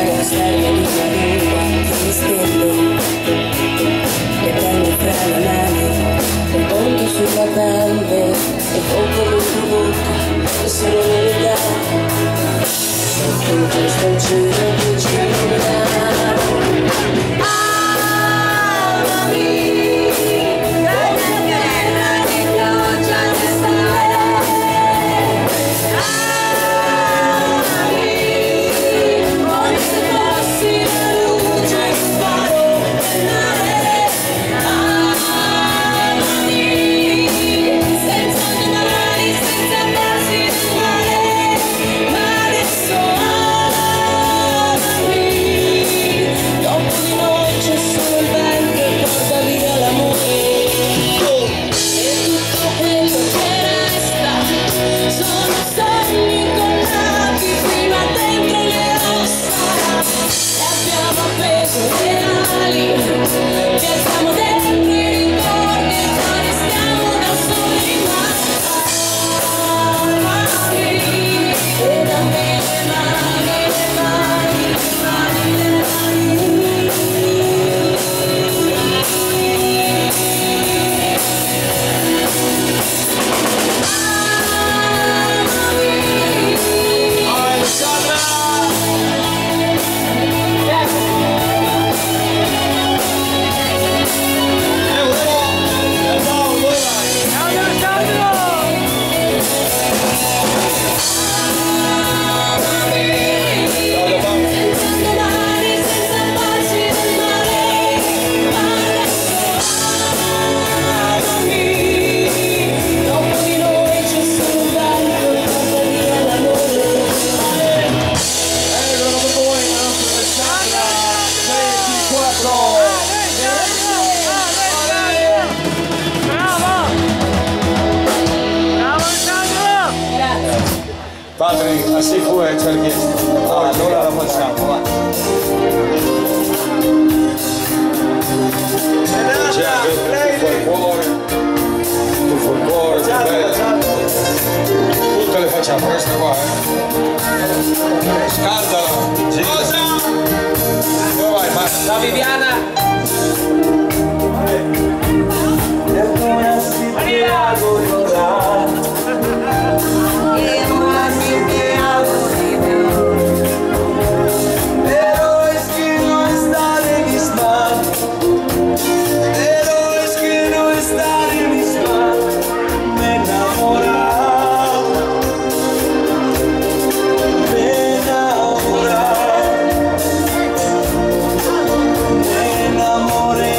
con stelle di luna che stelle, le prendo fra le mani, le conto sulla pelle, e poco lo bocca, e sono l'unità, in questo giro che ci illuminerà. Padre, così fu e ci ha chiesto. Allora la facciamo, va. C'è anche tu fuori il cuore, tutte le facciamo, questa qua, Scaldala. Cosa? Dove vai, Marco? La Viviana. Amore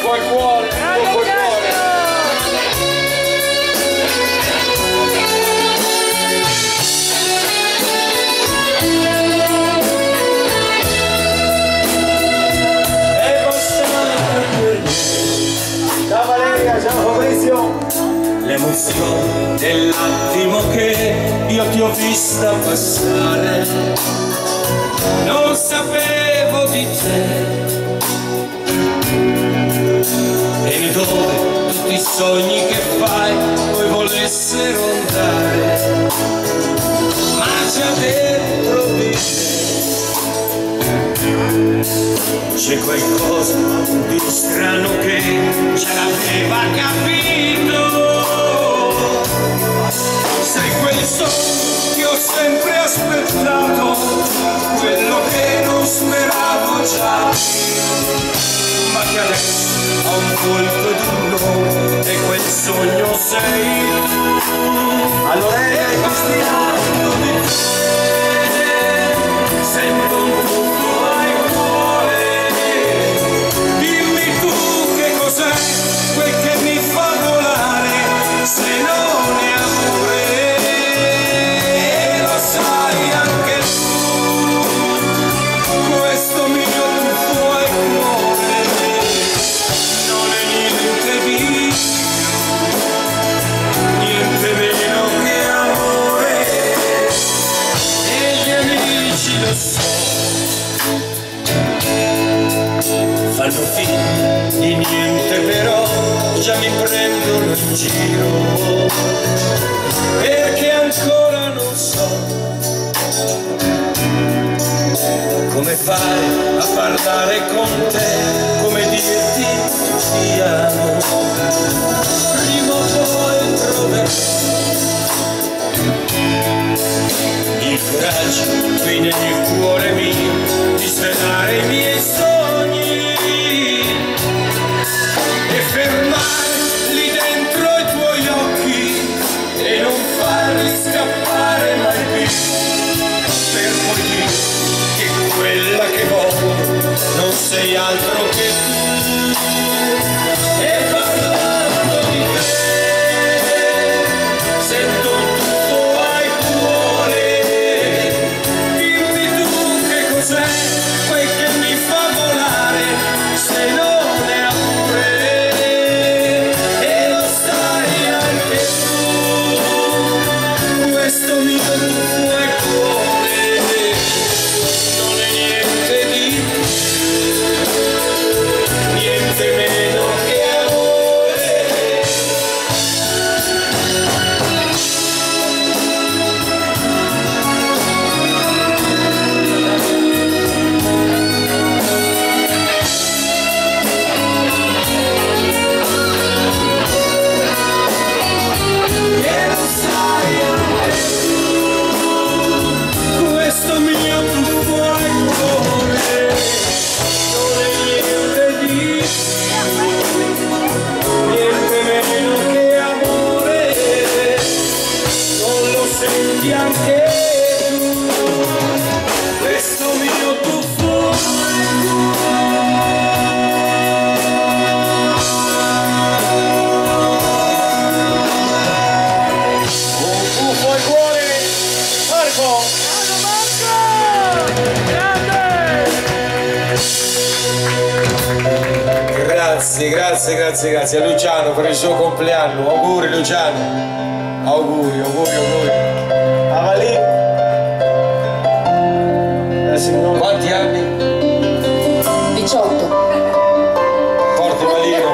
tuffo al cuore, tuffo al cuore. Ciao Valeria, ciao Fabrizio. L'emozione dell'attimo che io ti ho vista passare, non sapevo di te, e dove tutti i sogni che fai poi volessero andare, ma già dentro di te c'è qualcosa di strano che già l'aveva capito. Sei quel sogno che ho sempre aspettato, quello che non speravo già, ma che adesso ha un volto ed un nome, e quel sogno sei tu. Allora E parliamo di te, sento un tutto al cuore. Dimmi tu che cos'è quel che mi fa volare, se non è amore. E lo sai anche tu, questo mio tuffo al cuore non è niente di, niente meno che amore. E gli amici lo so, fanno finta di niente, però già mi prendono in giro, perché ancora non so come fare a parlare con te, come dirti ti amo. Prima o poi troverò il coraggio qui nel cuore mio di svelare i miei sogni e fermare lì dentro i tuoi occhi e non farli scappare mai più, per poi dire che quella che voglio non sei altro che tu. E parlando di te sento un tuffo al cuore. Dimmi tu che cos'è quel che mi fa volare, se non è amore. E lo sai anche tu, questo mio tuffo al cuore non è niente di, niente meno che amore. E lo sai anche tu, questo mio tuffo al cuore non è niente di, niente meno che amore. Non lo senti anche tu, questo mio tuffo al cuore. Un tuffo al cuore. Marco. Grazie a Luciano per il suo compleanno. Auguri Luciano. Auguri. Avalì. Signore. Quanti anni? 18. Porti malino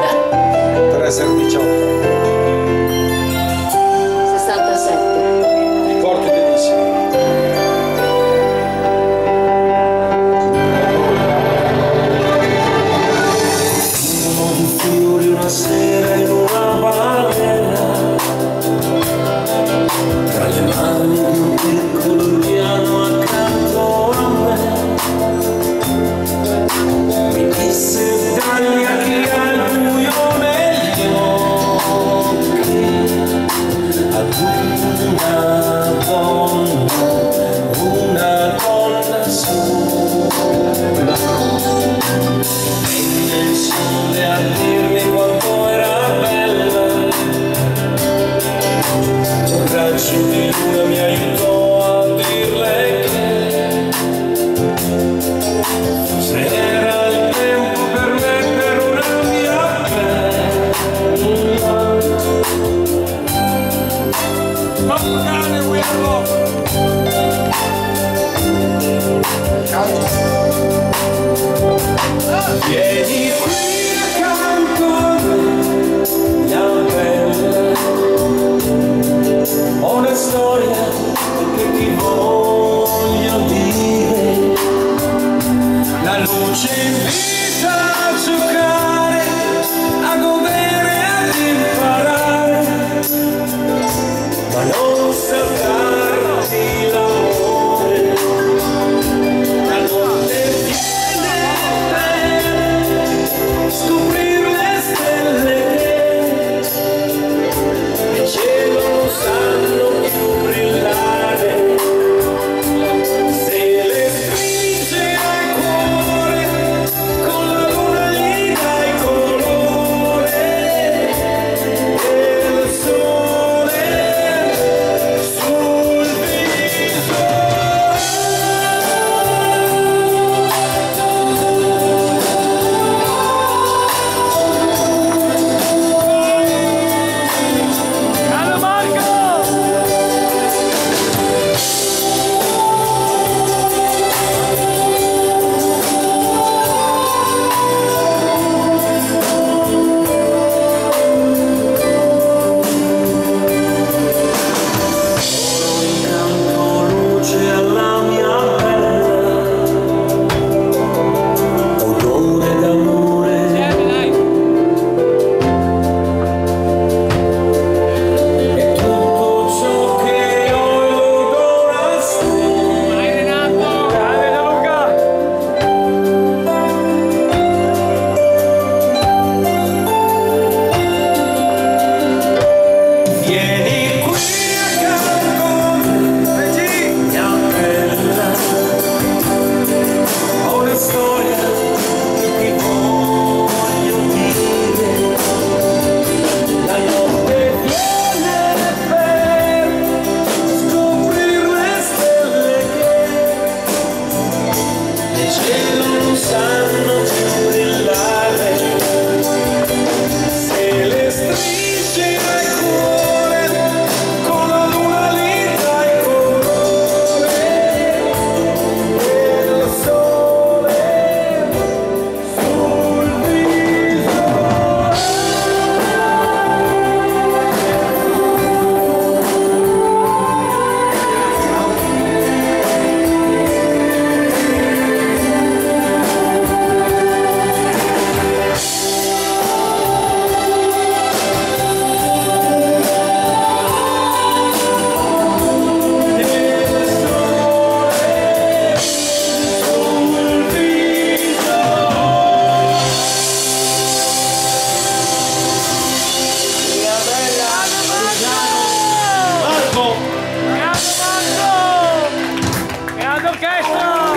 per essere 18. 67. Ti porti benissimo. Di fiori una sera in una barella, tra le mani di un piccolo piano accanto a me, mi disse taglia chi ha il buio negli occhi, ad una donna sola, e nel sole a dirmi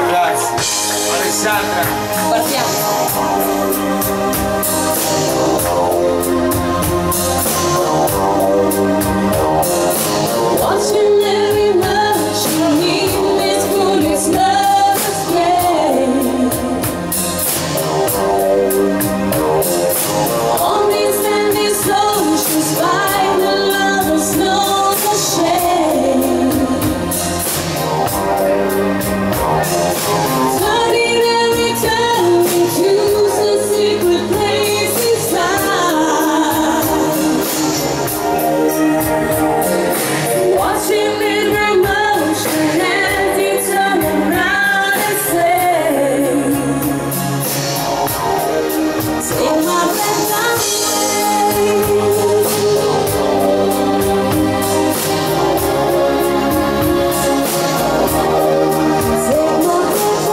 Grazie. Alessandra. Partiamo. Watching every motion in this foolish love's game. On these endless oceans, find the lovers know the shame. Turning and returning to some secret place inside. Watching it remotion as you turn around and say, take my breath away. Take my breath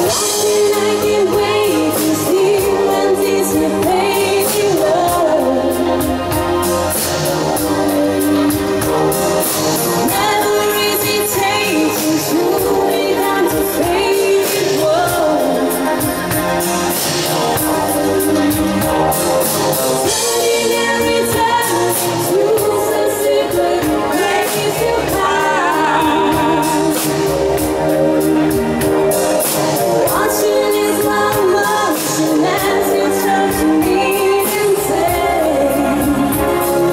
Watching, I can't wait to see when this is fading love. Never hesitating to lay down to fading love. Turning and returning to some secret place you hide. Watching is my motion as you turn to me and say,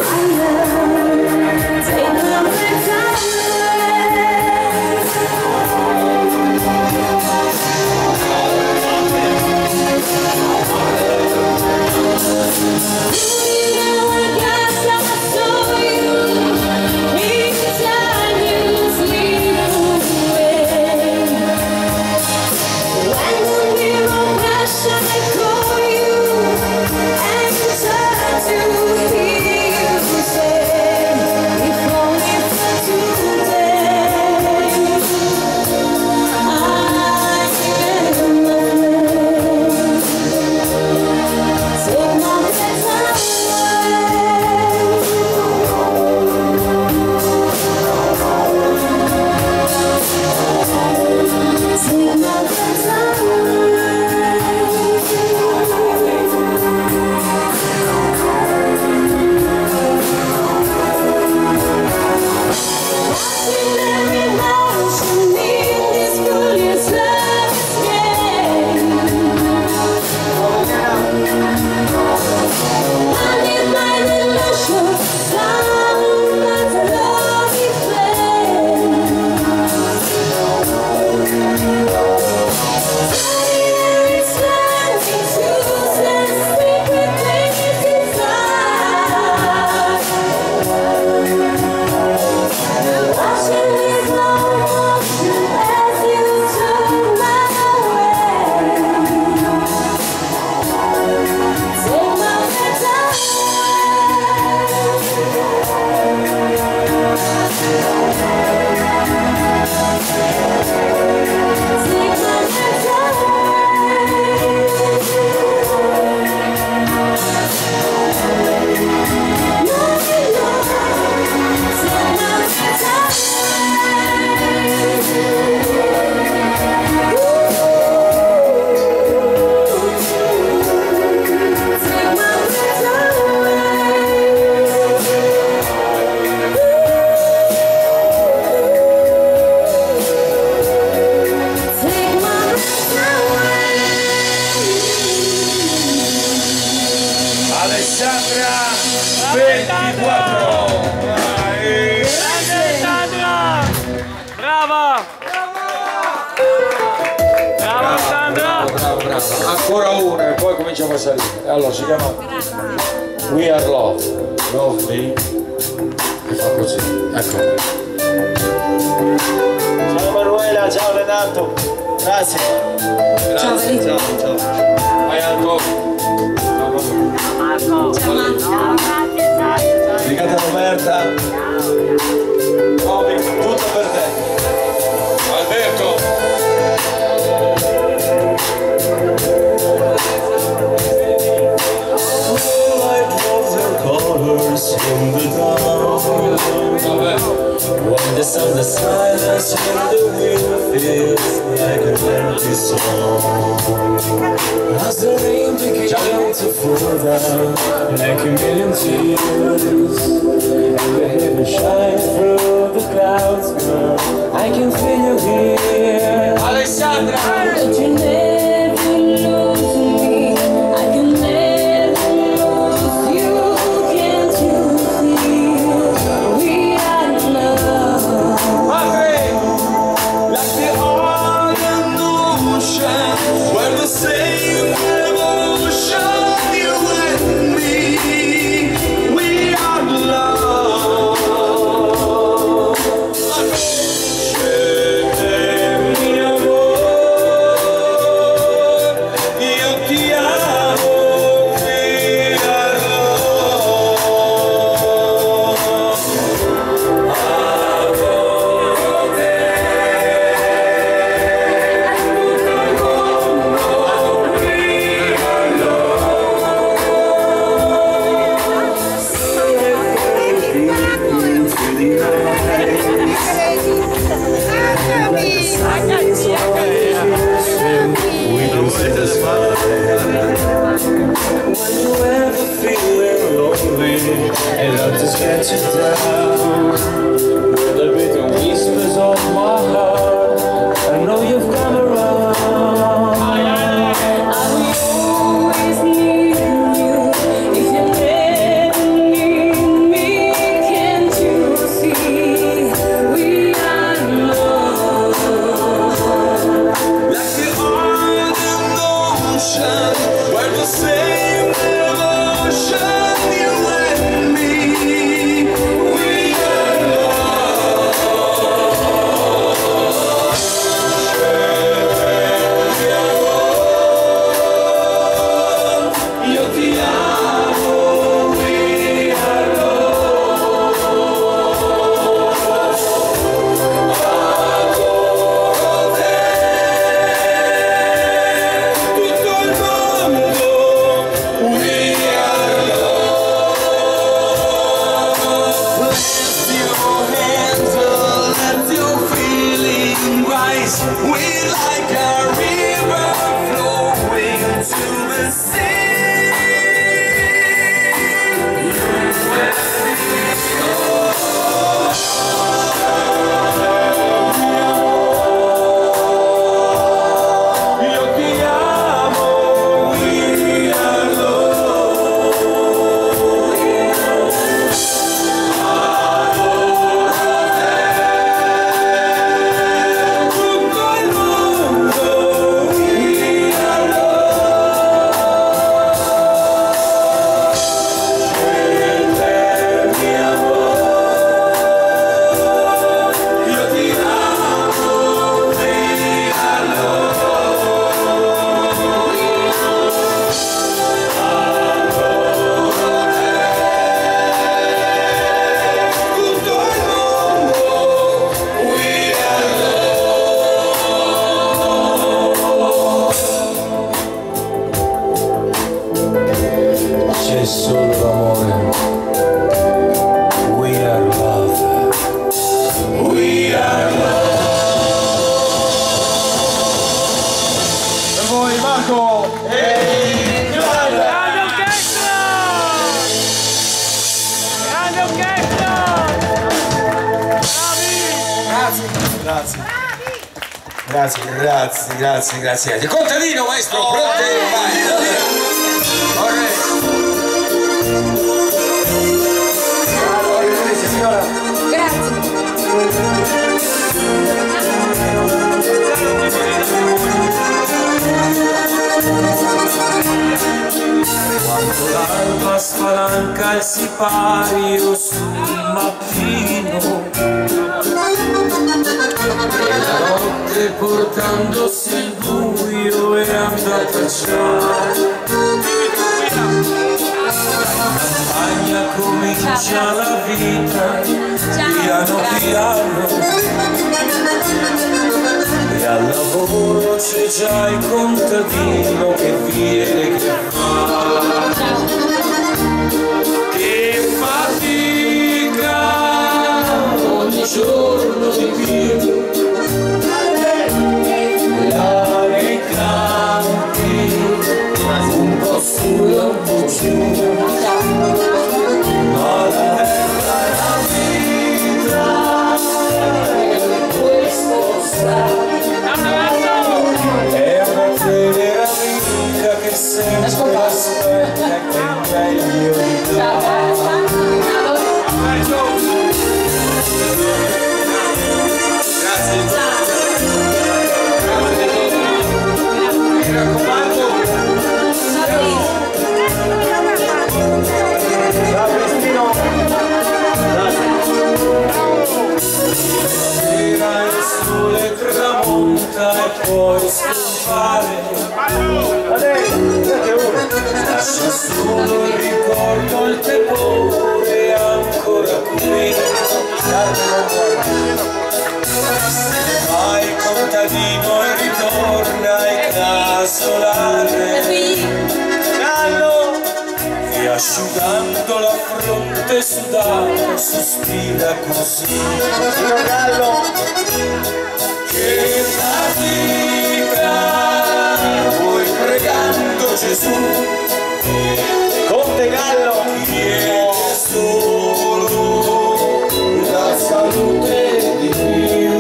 I love, take my breath away. You never guess I saw you each time you sleep away. When the mirror passion I call you and turn to hear you say, if only for today, I am afraid. Take my breath away. Take my breath away. Watching every motion in this foolish love's game. I need my illusion, sound of lovely flame. Turning and returning to some secret place inside. Watching with slow motion as you turn my way. Take my breath Take my breath Alessandra 24. Grande Alessandra! Brava! Brava Alessandra! Bravo. Ancora una e poi cominciamo a salire. Allora si chiama We Are Love. Love Me. E fa così. Ecco. Ciao Manuela, ciao Renato. Grazie. Ciao, Ciao. Vai Anto. Obrigata Roberta. Bobby, tutto per te. Alberto. When the sound of silence in the wind feels like an empty song, as the rain begins to fall down like a million tears, and the heavens shine through the clouds, girl, I can feel you here. Alessandra! But you never lose me, I can never lose you. Can't you see we are in love? Like the ardent ocean, we're the same emotion, you and me. We are in love. Mi amor, io ti amo, qui when you ever feeling lonely and love just gets you down, the bitter whispers of my heart, I know you've come around. I will always need you if you never need me. Can't you see we are in love? Like the ardent ocean, we're the same emotion, you and me. We are in love. Io ti amo, we are tutto il mondo, we are love. Lift your hands up, let your feeling rise. We like a river flowing to the sea. Io ti amo, we are love. Tutto il mondo, we are love. Mi amore, io ti amo, we are love. Tutto il mondo, we are love. C'è solo l'amore. We are love. We are love. Per voi Marco e Grande orchestra! Grande orchestra! Bravi! Grazie. Contadino, maestro, pronto? Vai. Quando l'alba spalanca il sipario sul mattino e la notte portandosi il buio è andata già, campagna comincia la vita piano piano e al lavoro c'è già il contadino che viene che fa. Che fatica ogni giorno asciugando la fronte sudata, sospira così. Che fatica, poi pregando Gesù, Conte Gallo chiede solo la salute di Dio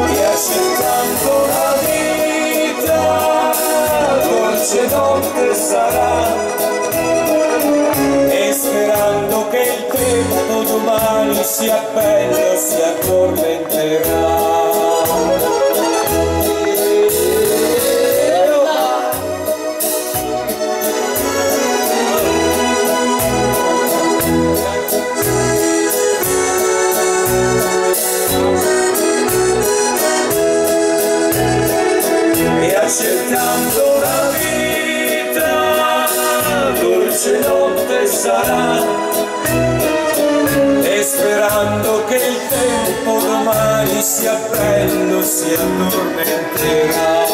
e accettando la vita, dolce notte sarà, e sperando che il tempo domani sia bello, si addormenterà. Accettando la vita, dolce notte sarà, e sperando che il tempo domani sia bello, si addormenterà,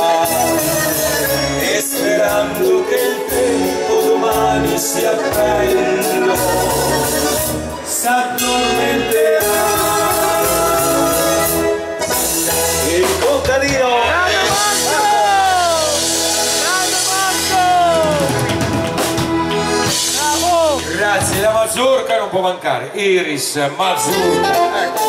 e sperando che il tempo domani sia bello, si addormenterà. il contadino. Grazie, la mazurka non può mancare. Iris, mazurka. Ecco.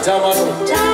Ciao Manu. Ciao.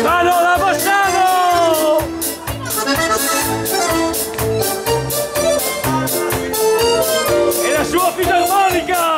Ma non la possiamo! E la sua filarmonica!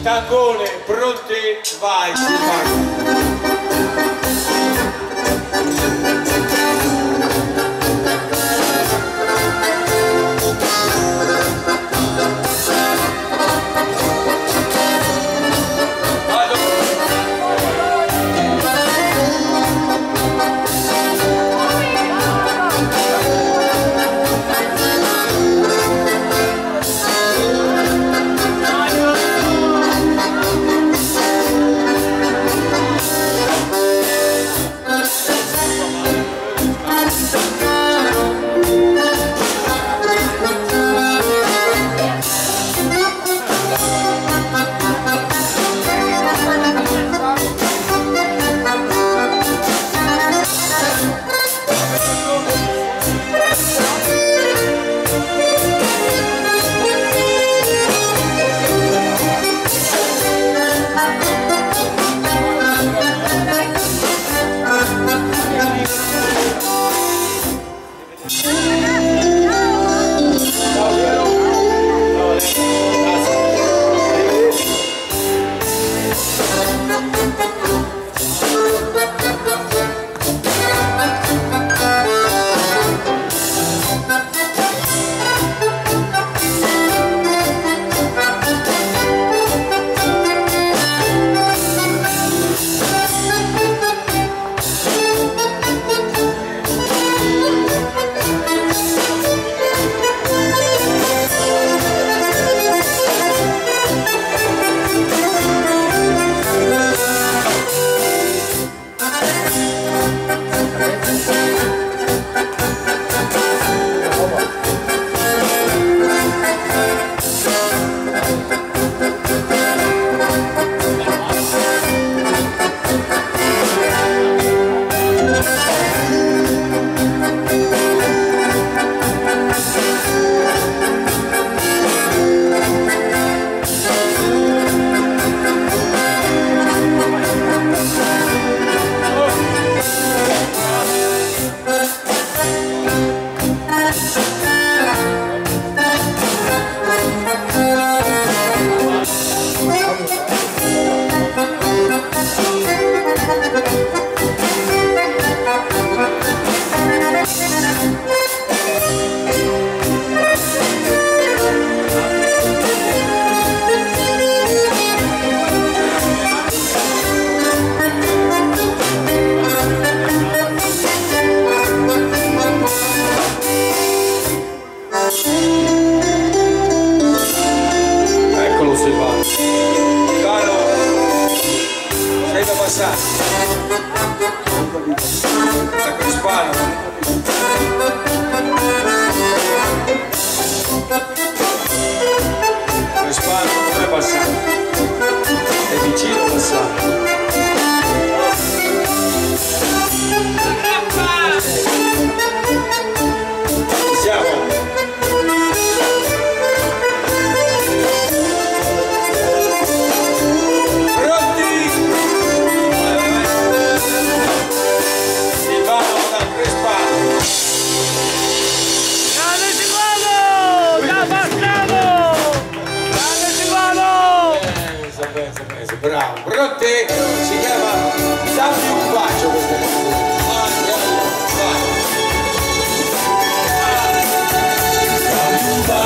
Tangone, pronti, vai,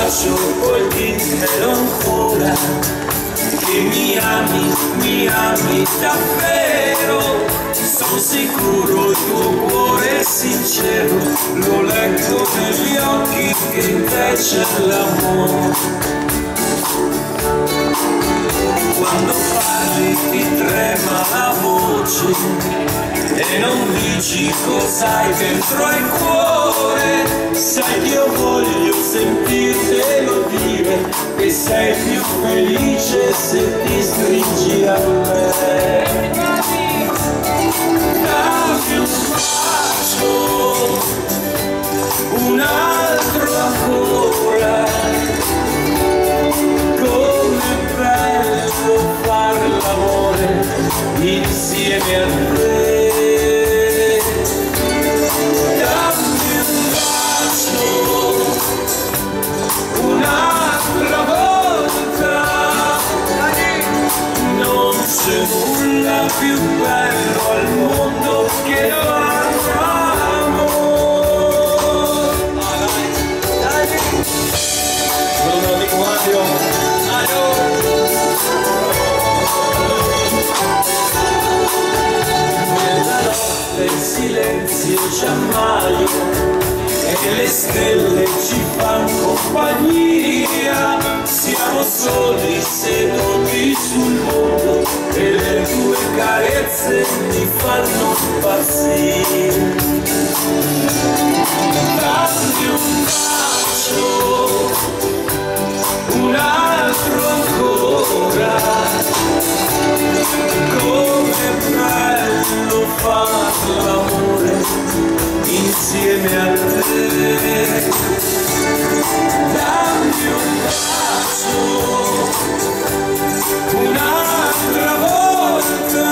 bacio, poi dimmelo ancora, che mi ami davvero. Sono sicuro il tuo cuore è sincero, lo leggo negli occhi che in te c'è l'amore. Quando parli ti trema la voce e non dici cos'hai dentro il cuore. Sai che io voglio sentirtelo dire che sei più felice se ti stringi a me. Dammi un bacio, un altro ancora. Com'è bello fare l'amore insieme a te. Dammi un bacio, un'altra volta. Non c'è nulla più bello al mondo che fare amore. Buongiorno amico Mario. Nella notte il silenzio ci ammaio e le stelle ci fanno compagnia. Siamo soli seduti sul mondo e le tue carezze mi fanno impazzire. Dammi un bacio, un altro ancora. Com'è bello fare l'amore insieme a te. Dammi un bacio, un'altra volta.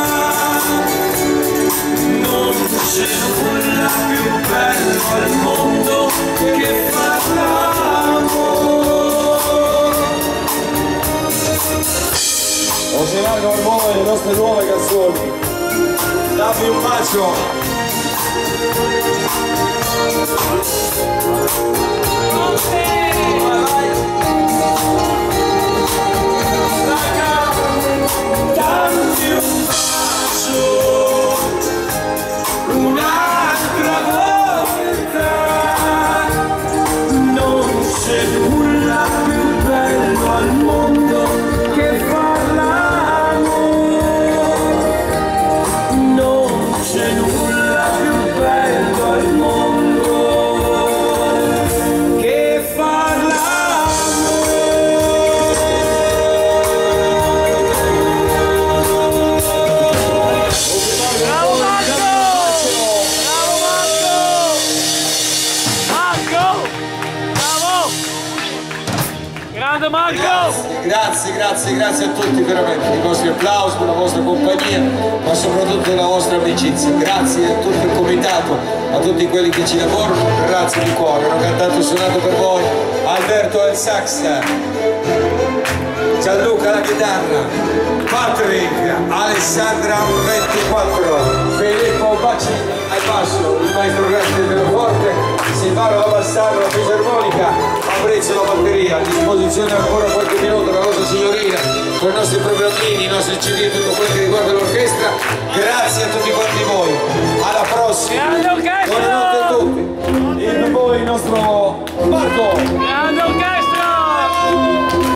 Non c'è nulla più bello al mondo che fare l'amore. José Marco Arbone, le nostre nuove canzoni. Dammi un bacio. Dammi un bacio, un'altra volta. Non c'è nulla più bello al mondo che far l'amore. Non c'è nulla più bello al mondo che far l'amore. Bravo Marco! Bravo Marco! Marco! Bravo! Grande Marco! Grazie a tutti veramente, per i vostri applausi, per la vostra compagnia, ma soprattutto per la vostra amicizia. Grazie a tutto il comitato, a tutti quelli che ci lavorano, grazie di cuore. Hanno cantato e suonato per voi Alberto al sax, Gianluca alla chitarra, Patrick, Alessandra 24, Filippo Bacci al basso, il maestro grande del pianoforte, Silvano Abassano alla fisarmonica, Fabrizio la batteria. A disposizione ancora qualche minuto la nostra signorina con i nostri programmini, i nostri CD e tutto quello che riguarda l'orchestra. Grazie a tutti quanti voi, alla prossima, Grande orchestra! buonanotte a tutti, il nostro